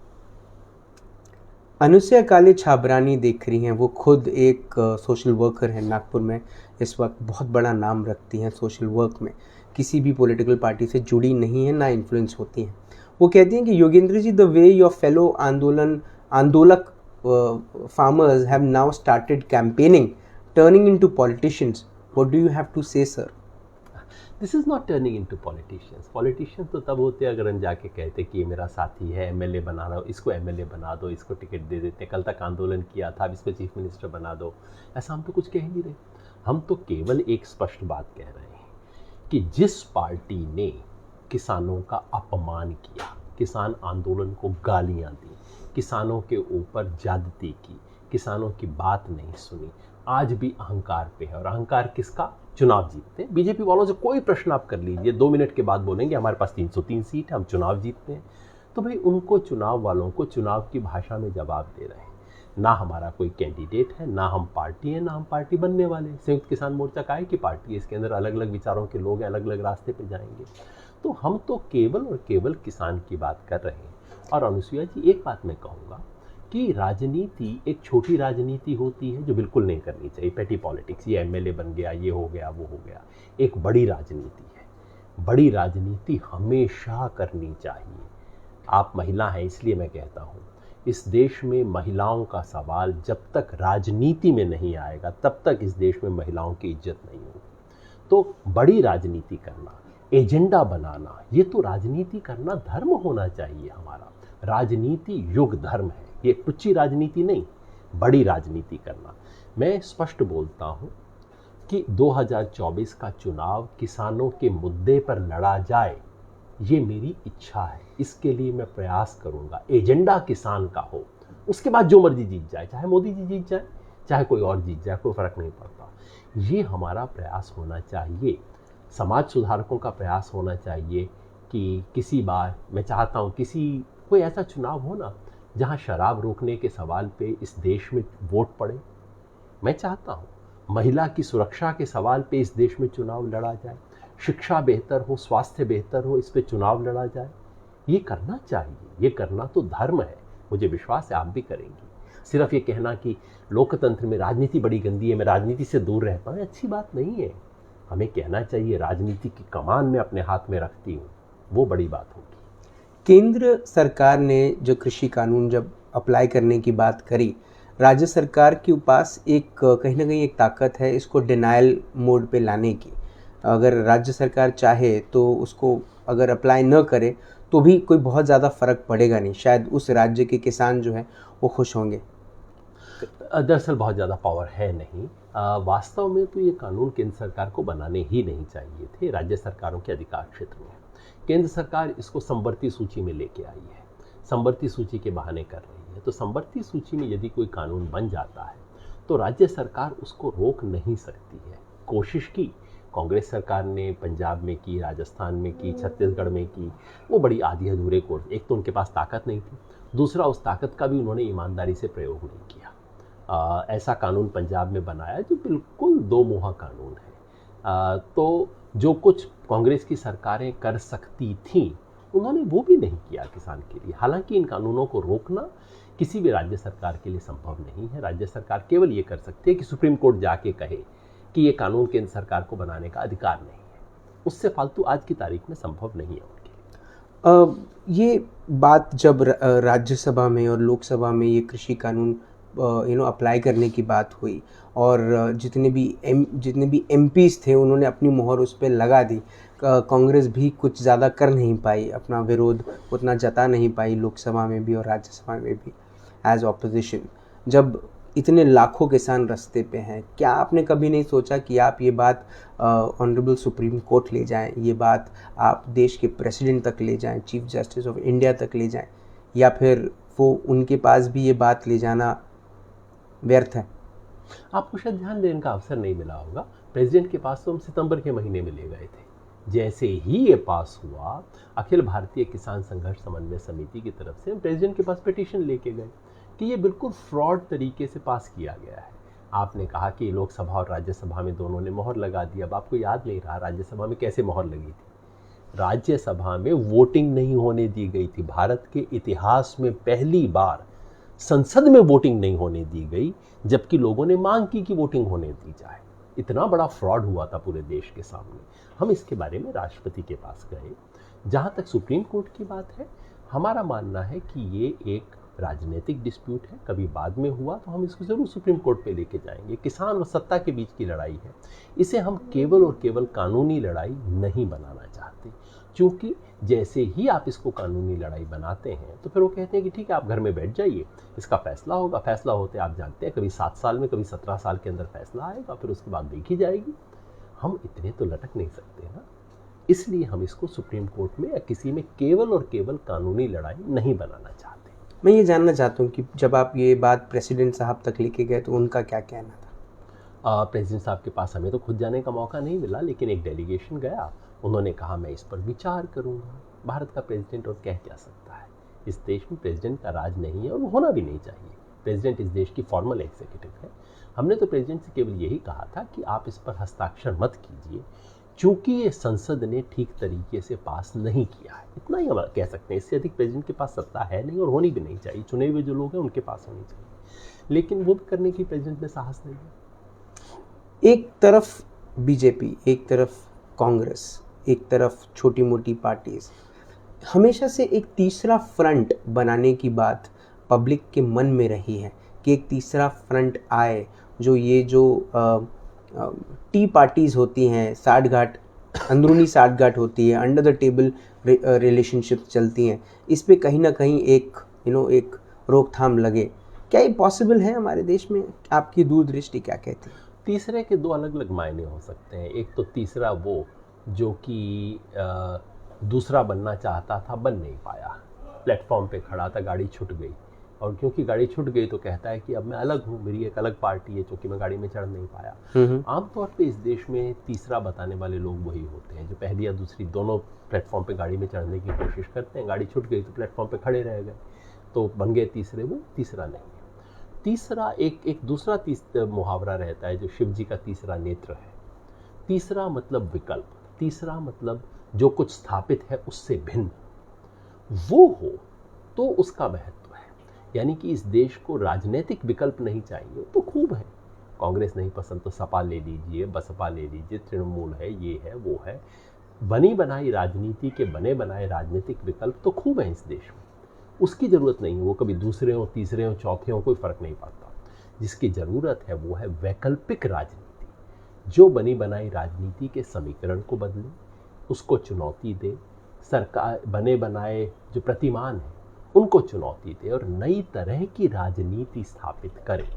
अनुसया काले छाबरानी देख रही हैं, वो खुद एक सोशल वर्कर हैं नागपुर में, इस वक्त बहुत बड़ा नाम रखती हैं सोशल वर्क में, किसी भी पॉलिटिकल पार्टी से जुड़ी नहीं हैं, ना इन्फ्लुएंस होती हैं। वो कहती हैं कि Yogendra ji, the way your fellow आंदोलक farmers have now started campaigning turning into politicians, what do you have to say sir? This is not turning into politicians. Politician तो तब होते अगर हम जाके कहते कि ये मेरा साथी है, एमएलए बना रहा हो, इसको एमएलए बना दो, इसको टिकट दे देते, कल तक आंदोलन किया था, अब इसको चीफ मिनिस्टर बना दो। ऐसा हम तो कुछ कह नहीं रहे। हम तो केवल एक स्पष्ट बात कह रहे हैं कि जिस पार्टी ने किसानों का अपमान किया, किसान आंदोलन को गालियाँ दी, किसानों के ऊपर ज्यादती की, किसानों की बात नहीं सुनी, आज भी अहंकार पे है। और अहंकार किसका? चुनाव जीतते हैं। बीजेपी वालों से कोई प्रश्न आप कर लीजिए, 2 मिनट के बाद बोलेंगे हमारे पास 303 सीट है, हम चुनाव जीतते हैं। तो भाई उनको, चुनाव वालों को चुनाव की भाषा में जवाब दे रहे हैं। ना हमारा कोई कैंडिडेट है, ना हम पार्टी है, ना हम पार्टी बनने वाले हैं। संयुक्त किसान मोर्चा का है कि पार्टी है, इसके अंदर अलग अलग विचारों के लोग हैं, अलग अलग रास्ते पे जाएंगे। तो हम तो केवल और केवल किसान की बात कर रहे हैं। और अनुसुईया जी, एक बात मैं कहूँगा कि राजनीति एक छोटी राजनीति होती है जो बिल्कुल नहीं करनी चाहिए, पेटी पॉलिटिक्स, ये एमएलए बन गया, ये हो गया, वो हो गया। एक बड़ी राजनीति है, बड़ी राजनीति हमेशा करनी चाहिए। आप महिला हैं इसलिए मैं कहता हूँ, इस देश में महिलाओं का सवाल जब तक राजनीति में नहीं आएगा तब तक इस देश में महिलाओं की इज्जत नहीं होगी। तो बड़ी राजनीति करना, एजेंडा बनाना, ये तो राजनीति करना धर्म होना चाहिए हमारा। राजनीति युग धर्म है, ये टुच्ची राजनीति नहीं, बड़ी राजनीति करना। मैं स्पष्ट बोलता हूँ कि 2024 का चुनाव किसानों के मुद्दे पर लड़ा जाए, ये मेरी इच्छा है। इसके लिए मैं प्रयास करूँगा, एजेंडा किसान का हो। उसके बाद जो मर्जी जीत जाए, चाहे मोदी जी जीत जाए, चाहे कोई और जीत जाए, कोई फ़र्क नहीं पड़ता। ये हमारा प्रयास होना चाहिए, समाज सुधारकों का प्रयास होना चाहिए कि किसी बार मैं चाहता हूँ कोई ऐसा चुनाव हो ना जहाँ शराब रोकने के सवाल पे इस देश में वोट पड़े। मैं चाहता हूँ महिला की सुरक्षा के सवाल पे इस देश में चुनाव लड़ा जाए, शिक्षा बेहतर हो, स्वास्थ्य बेहतर हो, इस पे चुनाव लड़ा जाए। ये करना चाहिए, ये करना तो धर्म है। मुझे विश्वास है आप भी करेंगी। सिर्फ ये कहना कि लोकतंत्र में राजनीति बड़ी गंदी है, मैं राजनीति से दूर रहता हूँ, अच्छी बात नहीं है। हमें कहना चाहिए राजनीति की कमान मैं अपने हाथ में रखती हूँ, वो बड़ी बात होगी। केंद्र सरकार ने जो कृषि कानून जब अप्लाई करने की बात करी, राज्य सरकार के पास एक कहीं ना कहीं एक ताकत है इसको डिनायल मोड पे लाने की। अगर राज्य सरकार चाहे तो उसको अगर अप्लाई न करे तो भी कोई बहुत ज़्यादा फ़र्क पड़ेगा नहीं, शायद उस राज्य के किसान जो हैं वो खुश होंगे। दरअसल बहुत ज़्यादा पावर है नहीं। वास्तव में तो ये कानून केंद्र सरकार को बनाने ही नहीं चाहिए थे, राज्य सरकारों के अधिकार क्षेत्र में। केंद्र सरकार इसको संवर्ती सूची में लेके आई है, संवर्ती सूची के बहाने कर रही है। तो संवर्ती सूची में यदि कोई कानून बन जाता है तो राज्य सरकार उसको रोक नहीं सकती है। कोशिश की कांग्रेस सरकार ने, पंजाब में की, राजस्थान में की, छत्तीसगढ़ में की, वो बड़ी आधी अधूरे कोर्स। एक तो उनके पास ताकत नहीं थी, दूसरा उस ताकत का भी उन्होंने ईमानदारी से प्रयोग नहीं किया। ऐसा कानून पंजाब में बनाया जो बिल्कुल दो मुहा कानून है। तो जो कुछ कांग्रेस की सरकारें कर सकती थीं उन्होंने वो भी नहीं किया किसान के लिए। हालांकि इन कानूनों को रोकना किसी भी राज्य सरकार के लिए संभव नहीं है। राज्य सरकार केवल ये कर सकती है कि सुप्रीम कोर्ट जाके कहे कि ये कानून केंद्र सरकार को बनाने का अधिकार नहीं है। उससे फालतू आज की तारीख में संभव नहीं है उनके। ये बात जब राज्यसभा में और लोकसभा में ये कृषि कानून अप्लाई करने की बात हुई और जितने भी एमपीज़ थे उन्होंने अपनी मोहर उस पर लगा दी, कांग्रेस भी कुछ ज़्यादा कर नहीं पाई, अपना विरोध उतना जता नहीं पाई लोकसभा में भी और राज्यसभा में भी एज ऑपोजिशन। जब इतने लाखों किसान रास्ते पे हैं, क्या आपने कभी नहीं सोचा कि आप ये बात ऑनरेबल सुप्रीम कोर्ट ले जाएं, ये बात आप देश के प्रेसिडेंट तक ले जाएं, चीफ जस्टिस ऑफ इंडिया तक ले जाएं, या फिर वो उनके पास भी ये बात ले जाना व्यर्थ है? आपको शायद ध्यान देने का अवसर नहीं मिला होगा। प्रेसिडेंट के पास तो हम सितंबर के महीने में ले गए थे। जैसे ही ये पास हुआ, अखिल भारतीय किसान संघर्ष समन्वय समिति की तरफ से हम प्रेसिडेंट के पास पिटीशन लेके गए कि ये बिल्कुल फ्रॉड तरीके से पास किया गया है। आपने कहा कि लोकसभा और राज्यसभा में दोनों ने मोहर लगा दी। अब आपको याद नहीं रहा राज्यसभा में कैसे मोहर लगी थी। राज्यसभा में वोटिंग नहीं होने दी गई थी। भारत के इतिहास में पहली बार संसद में वोटिंग नहीं होने दी गई, जबकि लोगों ने मांग की कि वोटिंग होने दी जाए। इतना बड़ा फ्रॉड हुआ था पूरे देश के सामने। हम इसके बारे में राष्ट्रपति के पास गए। जहाँ तक सुप्रीम कोर्ट की बात है, हमारा मानना है कि ये एक राजनीतिक डिस्प्यूट है, कभी बाद में हुआ तो हम इसको ज़रूर सुप्रीम कोर्ट पे लेके जाएंगे। किसान और सत्ता के बीच की लड़ाई है, इसे हम केवल और केवल कानूनी लड़ाई नहीं बनाना चाहते, क्योंकि जैसे ही आप इसको कानूनी लड़ाई बनाते हैं तो फिर वो कहते हैं कि ठीक है, आप घर में बैठ जाइए, इसका फैसला होगा। फैसला होते आप जानते हैं कभी 7 साल में, कभी 17 साल के अंदर फैसला आएगा, फिर उसके बाद देखी जाएगी। हम इतने तो लटक नहीं सकते ना, इसलिए हम इसको सुप्रीम कोर्ट में या किसी में केवल और केवल कानूनी लड़ाई नहीं बनाना चाहते। मैं ये जानना चाहता हूँ कि जब आप ये बात प्रेसिडेंट साहब तक लेके गए तो उनका क्या कहना था? प्रेसिडेंट साहब के पास हमें तो खुद जाने का मौका नहीं मिला, लेकिन एक डेलीगेशन गया। उन्होंने कहा मैं इस पर विचार करूँगा। भारत का प्रेसिडेंट और कह क्या सकता है? इस देश में प्रेसिडेंट का राज नहीं है और वो होना भी नहीं चाहिए। प्रेसिडेंट इस देश की फॉर्मल एग्जीक्यूटिव है। हमने तो प्रेसिडेंट से केवल यही कहा था कि आप इस पर हस्ताक्षर मत कीजिए, क्योंकि ये संसद ने ठीक तरीके से पास नहीं किया है। इतना ही हम कह सकते हैं, इससे अधिक प्रेसिडेंट के पास सत्ता है नहीं और होनी भी नहीं चाहिए। चुने हुए जो लोग हैं उनके पास होनी चाहिए, लेकिन वो भी करने की प्रेसिडेंट में साहस नहीं है। एक तरफ बीजेपी, एक तरफ कांग्रेस, एक तरफ छोटी मोटी पार्टीज, हमेशा से एक तीसरा फ्रंट बनाने की बात पब्लिक के मन में रही है कि एक तीसरा फ्रंट आए, जो ये जो टी पार्टीज़ होती हैं, साठगांठ, अंदरूनी साठगांठ होती है, अंडर द टेबल रिलेशनशिप चलती हैं, इस पे कहीं ना कहीं एक एक रोकथाम लगे। क्या ये पॉसिबल है हमारे देश में? आपकी दूरदृष्टि क्या कहती है? तीसरे के दो अलग अलग मायने हो सकते हैं। एक तो तीसरा वो जो कि दूसरा बनना चाहता था, बन नहीं पाया, प्लेटफॉर्म पे खड़ा था, गाड़ी छूट गई, और क्योंकि गाड़ी छूट गई तो कहता है कि अब मैं अलग हूँ, मेरी एक अलग पार्टी है, क्योंकि मैं गाड़ी में चढ़ नहीं पाया। आमतौर पे इस देश में तीसरा बताने वाले लोग वही होते हैं जो पहली या दूसरी दोनों प्लेटफॉर्म पे गाड़ी में चढ़ने की कोशिश करते हैं। गाड़ी छूट गई तो प्लेटफॉर्म पे खड़े रह गए, तो बन गए तीसरे। वो तीसरा नहीं है। तीसरा एक दूसरा मुहावरा रहता है जो शिव जी का तीसरा नेत्र है। तीसरा मतलब विकल्प, तीसरा मतलब जो कुछ स्थापित है उससे भिन्न वो हो तो उसका महत्व है। यानी कि इस देश को राजनीतिक विकल्प नहीं चाहिए तो खूब है, कांग्रेस नहीं पसंद तो सपा ले लीजिए, बसपा ले लीजिए, तृणमूल है, ये है, वो है। बनी बनाई राजनीति के बने बनाए राजनीतिक विकल्प तो खूब है इस देश में, उसकी ज़रूरत नहीं है। वो कभी दूसरे हो, तीसरे हो, चौथे हो, कोई फ़र्क नहीं पड़ता। जिसकी ज़रूरत है वो है वैकल्पिक राजनीति, जो बनी बनाई राजनीति के समीकरण को बदले, उसको चुनौती दे, सरकार बने बनाए जो प्रतिमान हैं उनको चुनौती दे और नई तरह की राजनीति स्थापित करे।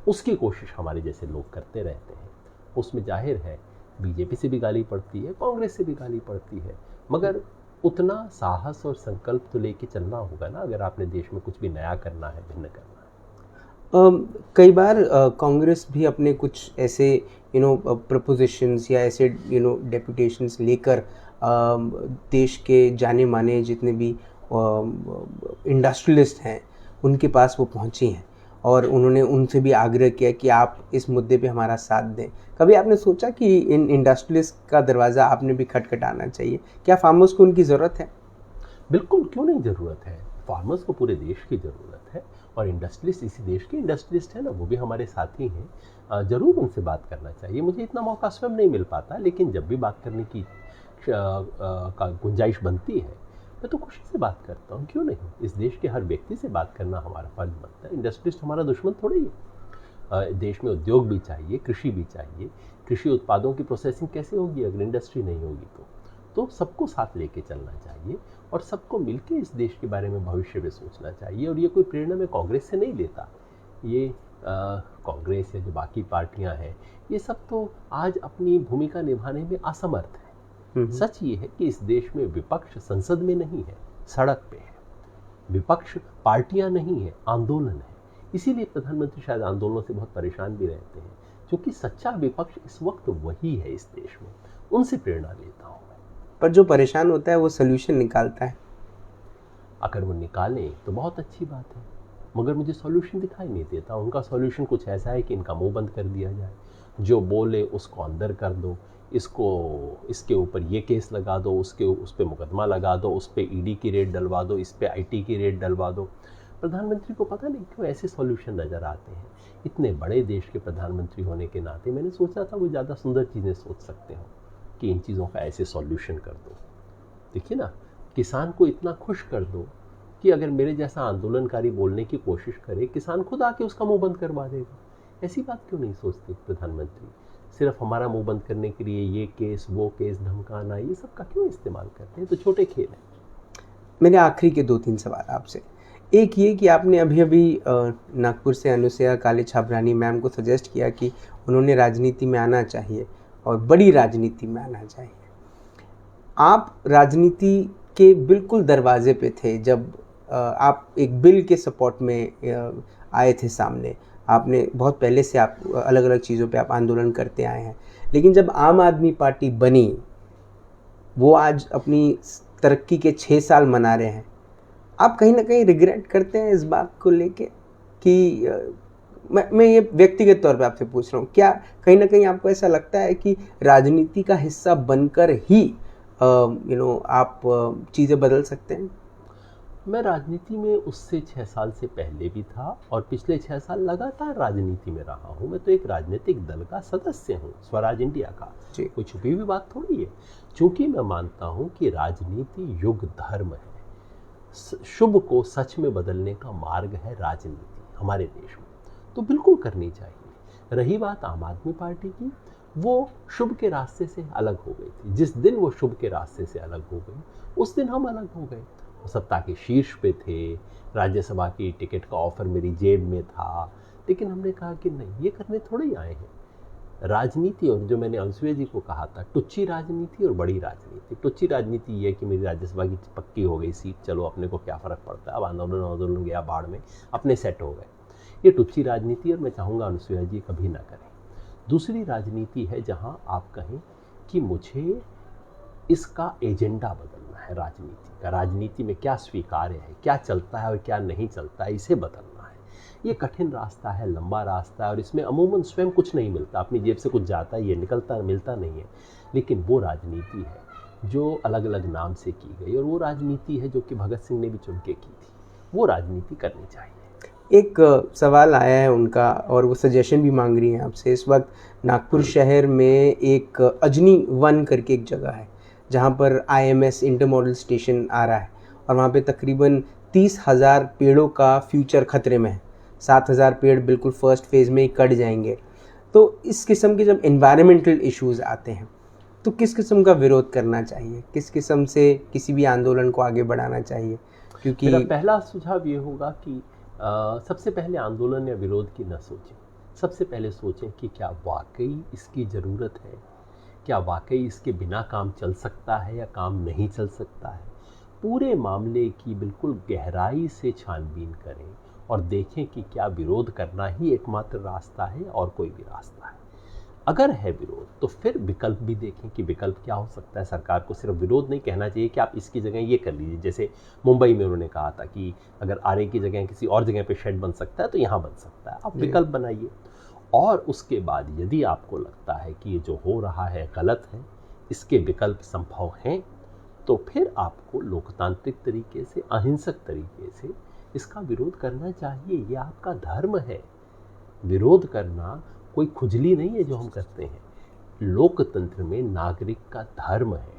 उसकी कोशिश हमारे जैसे लोग करते रहते हैं। उसमें जाहिर है बीजेपी से भी गाली पड़ती है, कांग्रेस से भी गाली पड़ती है, मगर उतना साहस और संकल्प तो लेके चलना होगा ना, अगर आपने देश में कुछ भी नया करना है, भिन्न करना है। कई बार कांग्रेस भी अपने कुछ ऐसे प्रपोजिशंस या ऐसे डेपुटेशंस लेकर देश के जाने माने जितने भी इंडस्ट्रियलिस्ट हैं उनके पास वो पहुंची हैं और उन्होंने उनसे भी आग्रह किया कि आप इस मुद्दे पे हमारा साथ दें। कभी आपने सोचा कि इन इंडस्ट्रियलिस्ट का दरवाज़ा आपने भी खटखटाना चाहिए? क्या फार्मर्स को उनकी ज़रूरत है? बिल्कुल, क्यों नहीं ज़रूरत है। फार्मर्स को पूरे देश की ज़रूरत है और इंडस्ट्रियलिस्ट इसी देश के इंडस्ट्रियलिस्ट हैं ना, वो भी हमारे साथी हैं। ज़रूर उनसे बात करना चाहिए। मुझे इतना मौका स्वयं नहीं मिल पाता, लेकिन जब भी बात करने की का गुंजाइश बनती है मैं तो खुशी से बात करता हूँ, क्यों नहीं। इस देश के हर व्यक्ति से बात करना हमारा फर्ज बनता है। इंडस्ट्रियलिस्ट हमारा दुश्मन थोड़ी है। देश में उद्योग भी चाहिए, कृषि भी चाहिए। कृषि उत्पादों की प्रोसेसिंग कैसे होगी अगर इंडस्ट्री नहीं होगी? तो सबको साथ लेके चलना चाहिए और सबको मिलके इस देश के बारे में भविष्य में सोचना चाहिए। और ये कोई प्रेरणा मैं कांग्रेस से नहीं लेता। ये कांग्रेस या जो बाकी पार्टियां हैं, ये सब तो आज अपनी भूमिका निभाने में असमर्थ है। सच ये है कि इस देश में विपक्ष संसद में नहीं है, सड़क पे है। विपक्ष पार्टियां नहीं है, आंदोलन है। इसीलिए प्रधानमंत्री शायद आंदोलनों से बहुत परेशान भी रहते हैं, क्योंकि सच्चा विपक्ष इस वक्त वही है इस देश में। उनसे प्रेरणा लेता हूँ मैं। पर जो परेशान होता है वो सॉल्यूशन निकालता है। अगर वो निकालें तो बहुत अच्छी बात है, मगर मुझे सॉल्यूशन दिखाई नहीं देता। उनका सॉल्यूशन कुछ ऐसा है कि इनका मुंह बंद कर दिया जाए। जो बोले उसको अंदर कर दो, इसके ऊपर ये केस लगा दो, उस पे मुकदमा लगा दो, उस पे ईडी की रेड डलवा दो, इस पे आईटी की रेड डलवा दो। प्रधानमंत्री को पता नहीं क्यों ऐसे सॉल्यूशन नज़र आते हैं। इतने बड़े देश के प्रधानमंत्री होने के नाते मैंने सोचा था वो ज़्यादा सुंदर चीज़ें सोच सकते हो कि इन चीज़ों का ऐसे सॉल्यूशन कर दो। देखिए ना, किसान को इतना खुश कर दो कि अगर मेरे जैसा आंदोलनकारी बोलने की कोशिश करे, किसान खुद आके उसका मुंह बंद करवा देगा। ऐसी बात क्यों नहीं सोचते प्रधानमंत्री? सिर्फ हमारा मुंह बंद करने के लिए ये केस वो केस धमकाना, ये सब का क्यों इस्तेमाल करते हैं? तो छोटे खेल हैं। मेरे आखिरी के 2-3 सवाल आपसे। एक ये कि आपने अभी नागपुर से अनुसुया काले छाबरानी मैम को सजेस्ट किया कि उन्होंने राजनीति में आना चाहिए और बड़ी राजनीति में आना चाहिए। आप राजनीति के बिल्कुल दरवाजे पे थे जब आप एक बिल के सपोर्ट में आए थे सामने। आपने बहुत पहले से आप अलग अलग चीज़ों पे आप आंदोलन करते आए हैं, लेकिन जब आम आदमी पार्टी बनी, वो आज अपनी तरक्की के 6 साल मना रहे हैं। आप कहीं ना कहीं रिग्रेट करते हैं इस बात को लेके कि मैं ये व्यक्तिगत तौर पे आपसे पूछ रहा हूँ, क्या कहीं ना कहीं आपको ऐसा लगता है कि राजनीति का हिस्सा बनकर ही आप चीज़ें बदल सकते हैं? मैं राजनीति में उससे 6 साल से पहले भी था और पिछले 6 साल लगातार राजनीति में रहा हूँ। मैं तो एक राजनीतिक दल का सदस्य हूँ, स्वराज इंडिया का। कोई छुपी हुई बात थोड़ी है। चूँकि मैं मानता हूँ कि राजनीति युग धर्म है, शुभ को सच में बदलने का मार्ग है राजनीति हमारे देश में, तो बिल्कुल करनी चाहिए। रही बात आम आदमी पार्टी की, वो शुभ के रास्ते से अलग हो गई थी। जिस दिन वो शुभ के रास्ते से अलग हो गई, उस दिन हम अलग हो गए। वो सत्ता के शीर्ष पे थे, राज्यसभा की टिकट का ऑफर मेरी जेब में था, लेकिन हमने कहा कि नहीं, ये करने थोड़े ही आए हैं। राजनीति, और जो मैंने अनुसुईया जी को कहा था, टुच्ची राजनीति और बड़ी राजनीति। टुच्ची राजनीति ये है कि मेरी राज्यसभा की पक्की हो गई सीट, चलो अपने को क्या फ़र्क पड़ता है, अब आंदोलन गया बाढ़ में, अपने सेट हो गए। ये टुच्ची राजनीति, और मैं चाहूँगा अनुसुईया जी कभी ना करें। दूसरी राजनीति है जहाँ आप कहें कि मुझे इसका एजेंडा बदलना है, राजनीति का, राजनीति में क्या स्वीकार्य है, क्या चलता है और क्या नहीं चलता है, इसे बदलना है। ये कठिन रास्ता है, लंबा रास्ता है, और इसमें अमूमन स्वयं कुछ नहीं मिलता, अपनी जेब से कुछ जाता है, ये निकलता मिलता नहीं है। लेकिन वो राजनीति है जो अलग अलग नाम से की गई, और वो राजनीति है जो कि भगत सिंह ने भी चुन के की थी। वो राजनीति करनी चाहिए। एक सवाल आया है उनका, और वो सजेशन भी मांग रही हैं आपसे। इस वक्त नागपुर शहर में एक अजनी वन करके एक जगह है जहाँ पर IMS इंटर मॉडल स्टेशन आ रहा है, और वहाँ पे तकरीबन 30,000 पेड़ों का फ्यूचर खतरे में है। 7,000 पेड़ बिल्कुल फर्स्ट फेज़ में ही कट जाएंगे। तो इस किस्म के जब एनवायरमेंटल इश्यूज़ आते हैं, तो किस किस्म का विरोध करना चाहिए, किस किस्म से किसी भी आंदोलन को आगे बढ़ाना चाहिए? क्योंकि मेरा पहला सुझाव ये होगा कि सबसे पहले आंदोलन या विरोध की न सोचें। सबसे पहले सोचें कि क्या वाकई इसकी ज़रूरत है, क्या वाकई इसके बिना काम चल सकता है या काम नहीं चल सकता है। पूरे मामले की बिल्कुल गहराई से छानबीन करें और देखें कि क्या विरोध करना ही एकमात्र रास्ता है और कोई भी रास्ता है। अगर है विरोध तो फिर विकल्प भी देखें कि विकल्प क्या हो सकता है। सरकार को सिर्फ विरोध नहीं कहना चाहिए कि आप इसकी जगह ये कर लीजिए। जैसे मुंबई में उन्होंने कहा था कि अगर आरए की जगह किसी और जगह पे शेड बन सकता है तो यहाँ बन सकता है। आप विकल्प बनाइए, और उसके बाद यदि आपको लगता है कि ये जो हो रहा है गलत है, इसके विकल्प संभव हैं, तो फिर आपको लोकतांत्रिक तरीके से, अहिंसक तरीके से इसका विरोध करना चाहिए। ये आपका धर्म है। विरोध करना कोई खुजली नहीं है जो हम करते हैं। लोकतंत्र में नागरिक का धर्म है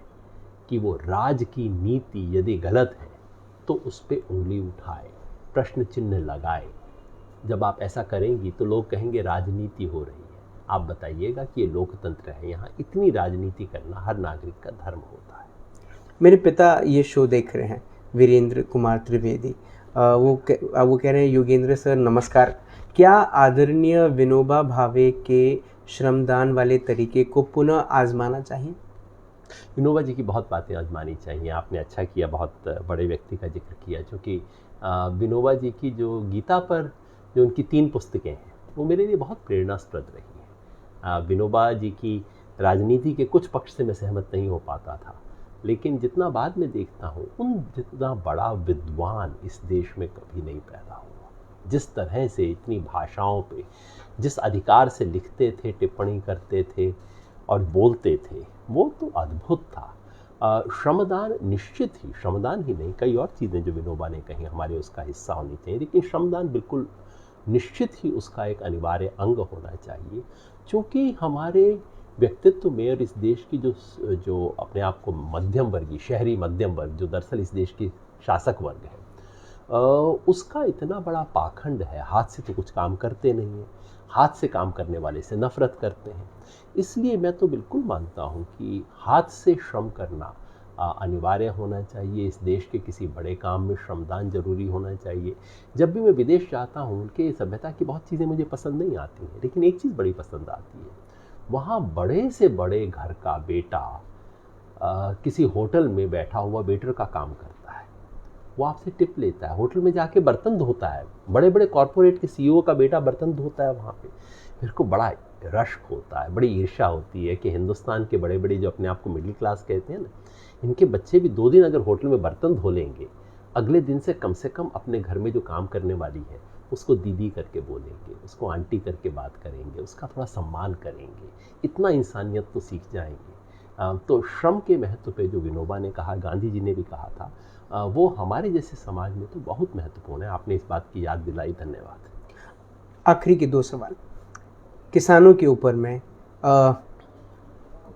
कि वो राज की नीति यदि गलत है तो उस पर उंगली उठाए, प्रश्न चिन्ह लगाए। जब आप ऐसा करेंगी तो लोग कहेंगे राजनीति हो रही है। आप बताइएगा कि ये लोकतंत्र है, यहाँ इतनी राजनीति करना हर नागरिक का धर्म होता है। मेरे पिता ये शो देख रहे हैं, वीरेंद्र कुमार त्रिवेदी। वो कह रहे हैं, योगेंद्र सर नमस्कार, क्या आदरणीय विनोबा भावे के श्रमदान वाले तरीके को पुनः आजमाना चाहिए? विनोबा जी की बहुत बातें आजमानी चाहिए। आपने अच्छा किया, बहुत बड़े व्यक्ति का जिक्र किया, क्योंकि विनोबा जी की जो गीता पर जो उनकी 3 पुस्तकें हैं वो मेरे लिए बहुत प्रेरणास्पद रही हैं। विनोबा जी की राजनीति के कुछ पक्ष से मैं सहमत नहीं हो पाता था, लेकिन जितना बाद में देखता हूँ, उन जितना बड़ा विद्वान इस देश में कभी नहीं पैदा हुआ। जिस तरह से इतनी भाषाओं पे जिस अधिकार से लिखते थे, टिप्पणी करते थे और बोलते थे, वो तो अद्भुत था। श्रमदान निश्चित ही, श्रमदान ही नहीं, कई और चीज़ें जो विनोबा ने कही हमारे उसका हिस्सा होनी चाहिए, लेकिन श्रमदान बिल्कुल निश्चित ही उसका एक अनिवार्य अंग होना चाहिए, क्योंकि हमारे व्यक्तित्व में और इस देश की जो अपने आप को मध्यम वर्गीय, शहरी मध्यम वर्ग, जो दरअसल इस देश की शासक वर्ग है, उसका इतना बड़ा पाखंड है। हाथ से तो कुछ काम करते नहीं हैं, हाथ से काम करने वाले से नफरत करते हैं। इसलिए मैं तो बिल्कुल मानता हूँ कि हाथ से श्रम करना अनिवार्य होना चाहिए। इस देश के किसी बड़े काम में श्रमदान जरूरी होना चाहिए। जब भी मैं विदेश जाता हूँ, उनके सभ्यता की बहुत चीज़ें मुझे पसंद नहीं आती हैं, लेकिन एक चीज़ बड़ी पसंद आती है, वहाँ बड़े से बड़े घर का बेटा किसी होटल में बैठा हुआ वेटर का काम करता है, वो आपसे टिप लेता है, होटल में जाके बर्तन धोता है, बड़े बड़े कॉरपोरेट के सीईओ का बेटा बर्तन धोता है वहाँ पे। मेरे को बड़ा रश्क होता है, बड़ी ईर्ष्या होती है कि हिंदुस्तान के बड़े बड़े जो अपने आप को मिडिल क्लास कहते हैं ना, इनके बच्चे भी 2 दिन अगर होटल में बर्तन धो लेंगे, अगले दिन से कम अपने घर में जो काम करने वाली है उसको दीदी करके बोलेंगे, उसको आंटी करके बात करेंगे, उसका थोड़ा सम्मान करेंगे, इतना इंसानियत तो सीख जाएंगे। तो श्रम के महत्व पे जो विनोबा ने कहा, गांधी जी ने भी कहा था, वो हमारे जैसे समाज में तो बहुत महत्वपूर्ण है। आपने इस बात की याद दिलाई, धन्यवाद। आखिरी के 2 सवाल किसानों के ऊपर में।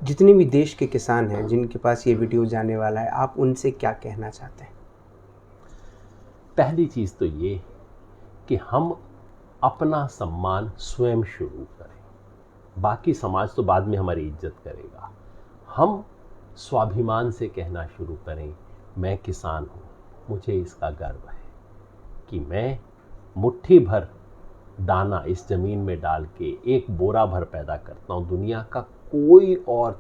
जितने भी देश के किसान हैं जिनके पास ये वीडियो जाने वाला है, आप उनसे क्या कहना चाहते हैं? पहली चीज़ तो ये कि हम अपना सम्मान स्वयं शुरू करें, बाकी समाज तो बाद में हमारी इज्जत करेगा। हम स्वाभिमान से कहना शुरू करें, मैं किसान हूँ, मुझे इसका गर्व है कि मैं मुट्ठी भर दाना इस ज़मीन में डाल के एक बोरा भर पैदा करता हूँ। दुनिया का कोई और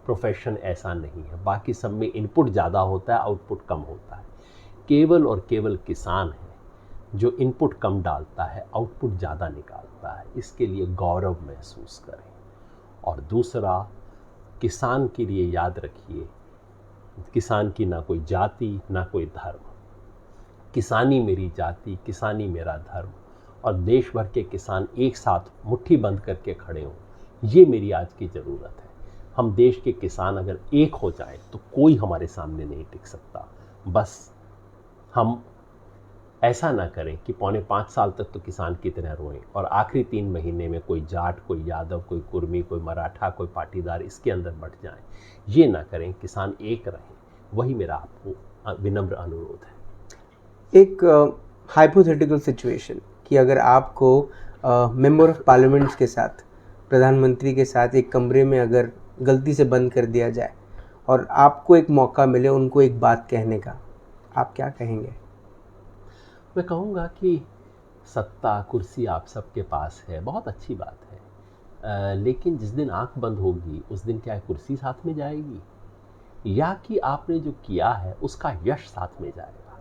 प्रोफेशन ऐसा नहीं है, बाकी सब में इनपुट ज़्यादा होता है, आउटपुट कम होता है। केवल और केवल किसान है जो इनपुट कम डालता है, आउटपुट ज़्यादा निकालता है। इसके लिए गौरव महसूस करें। और दूसरा, किसान के लिए याद रखिए, किसान की ना कोई जाति ना कोई धर्म, किसानी मेरी जाति, किसानी मेरा धर्म, और देश भर के किसान एक साथ मुट्ठी बंद करके खड़े हों, ये मेरी आज की ज़रूरत है। हम देश के किसान अगर एक हो जाएं तो कोई हमारे सामने नहीं टिक सकता। बस हम ऐसा ना करें कि 4.5 साल तक तो किसान की तरह रोएं और आखिरी 3 महीने में कोई जाट, कोई यादव, कोई कुर्मी, कोई मराठा, कोई पाटीदार इसके अंदर बट जाएं। ये ना करें, किसान एक रहें। वही मेरा आपको विनम्र अनुरोध है। एक हाइपोथेटिकल सिचुएशन कि अगर आपको मेंबर ऑफ पार्लियामेंट्स के साथ, प्रधानमंत्री के साथ एक कमरे में अगर गलती से बंद कर दिया जाए और आपको एक मौका मिले उनको एक बात कहने का, आप क्या कहेंगे? मैं कहूँगा कि सत्ता, कुर्सी आप सबके पास है, बहुत अच्छी बात है, लेकिन जिस दिन आंख बंद होगी उस दिन क्या कुर्सी साथ में जाएगी, या कि आपने जो किया है उसका यश साथ में जाएगा?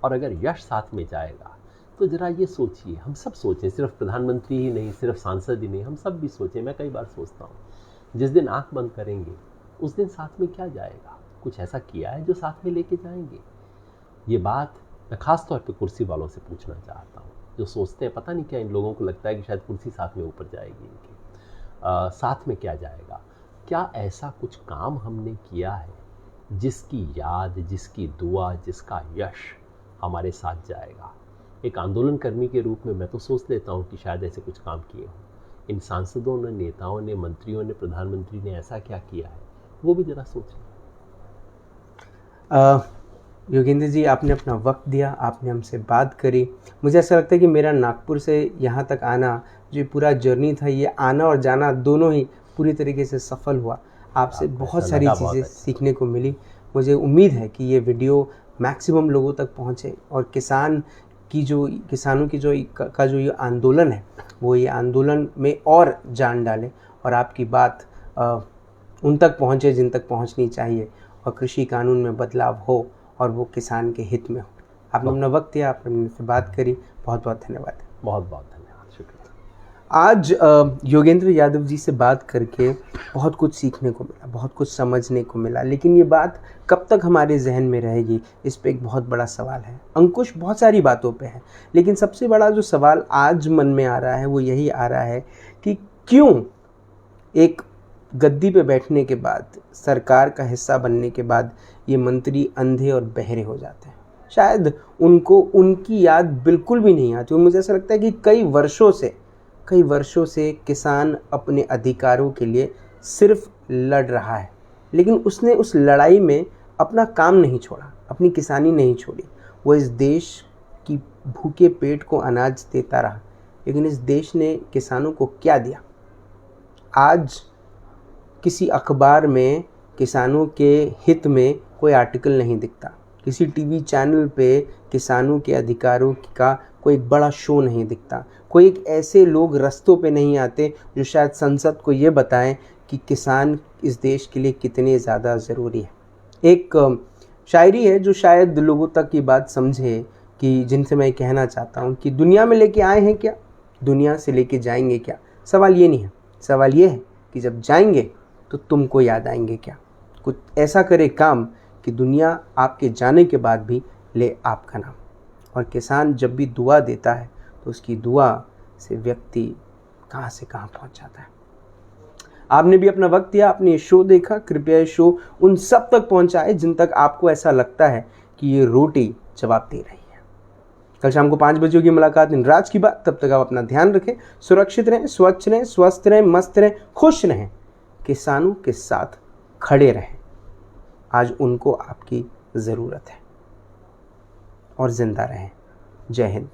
और अगर यश साथ में जाएगा तो ज़रा ये सोचिए, हम सब सोचें, सिर्फ प्रधानमंत्री ही नहीं, सिर्फ सांसद ही नहीं, हम सब भी सोचें। मैं कई बार सोचता हूँ, जिस दिन आंख बंद करेंगे उस दिन साथ में क्या जाएगा? कुछ ऐसा किया है जो साथ में लेके जाएंगे? ये बात मैं ख़ास तौर पे कुर्सी वालों से पूछना चाहता हूँ, जो सोचते हैं, पता नहीं क्या इन लोगों को लगता है कि शायद कुर्सी साथ में ऊपर जाएगी इनके। साथ में क्या जाएगा? क्या ऐसा कुछ काम हमने किया है जिसकी याद, जिसकी दुआ, जिसका यश हमारे साथ जाएगा? एक आंदोलनकर्मी के रूप में मैं तो सोच लेता हूँ कि शायद ऐसे कुछ काम किए हों। इन सांसदों ने, नेताओं ने, मंत्रियों ने, प्रधानमंत्री ने ऐसा क्या किया है, वो भी ज़रा सोचें। योगेंद्र जी, आपने अपना वक्त दिया, आपने हमसे बात करी। मुझे ऐसा लगता है कि मेरा नागपुर से यहाँ तक आना, जो पूरा जर्नी था, ये आना और जाना दोनों ही पूरी तरीके से सफल हुआ। आपसे बहुत सारी चीज़ें सीखने को मिली। मुझे उम्मीद है कि ये वीडियो मैक्सिमम लोगों तक पहुँचे और किसानों की जो ये आंदोलन है, वो ये आंदोलन में और जान डाले और आपकी बात उन तक पहुँचे जिन तक पहुँचनी चाहिए, और कृषि कानून में बदलाव हो और वो किसान के हित में हो। आपने अपना वक्त दिया, आपने मुझसे बात करी, बहुत बहुत धन्यवाद। बहुत बहुत धन्यवाद, शुक्रिया। आज योगेंद्र यादव जी से बात करके बहुत कुछ सीखने को मिला, बहुत कुछ समझने को मिला, लेकिन ये बात कब तक हमारे जहन में रहेगी, इस पे एक बहुत बड़ा सवाल है। अंकुश बहुत सारी बातों पे है, लेकिन सबसे बड़ा जो सवाल आज मन में आ रहा है वो यही आ रहा है कि क्यों एक गद्दी पे बैठने के बाद, सरकार का हिस्सा बनने के बाद ये मंत्री अंधे और बहरे हो जाते हैं। शायद उनको उनकी याद बिल्कुल भी नहीं आती। मुझे ऐसा लगता है कि कई वर्षों से किसान अपने अधिकारों के लिए सिर्फ लड़ रहा है, लेकिन उसने उस लड़ाई में अपना काम नहीं छोड़ा, अपनी किसानी नहीं छोड़ी। वो इस देश की भूखे पेट को अनाज देता रहा, लेकिन इस देश ने किसानों को क्या दिया? आज किसी अखबार में किसानों के हित में कोई आर्टिकल नहीं दिखता, किसी टीवी चैनल पे किसानों के अधिकारों का कोई बड़ा शो नहीं दिखता, कोई एक ऐसे लोग रस्तों पे नहीं आते जो शायद संसद को ये बताएं कि किसान इस देश के लिए कितने ज़्यादा ज़रूरी है। एक शायरी है जो शायद लोगों तक ये बात समझे, कि जिनसे मैं कहना चाहता हूँ कि दुनिया में लेके आए हैं क्या, दुनिया से लेके जाएंगे क्या? सवाल ये नहीं है, सवाल ये है कि जब जाएंगे तो तुमको याद आएंगे क्या? कुछ ऐसा करे काम कि दुनिया आपके जाने के बाद भी ले आपका नाम। और किसान जब भी दुआ देता है तो उसकी दुआ से व्यक्ति कहाँ से कहाँ पहुँच जाता है। आपने भी अपना वक्त दिया, आपने ये शो देखा, कृपया ये शो उन सब तक पहुँचाए जिन तक आपको ऐसा लगता है कि ये रोटी जवाब दे रही है। कल शाम को 5 बजे होगी मुलाकात इन राज की बात। तब तक आप अपना ध्यान रखें, सुरक्षित रहें, स्वच्छ रहें, स्वस्थ रहें, मस्त रहें, खुश रहें, किसानों के साथ खड़े रहें। आज उनको आपकी ज़रूरत है। और जिंदा रहें। जय हिंद।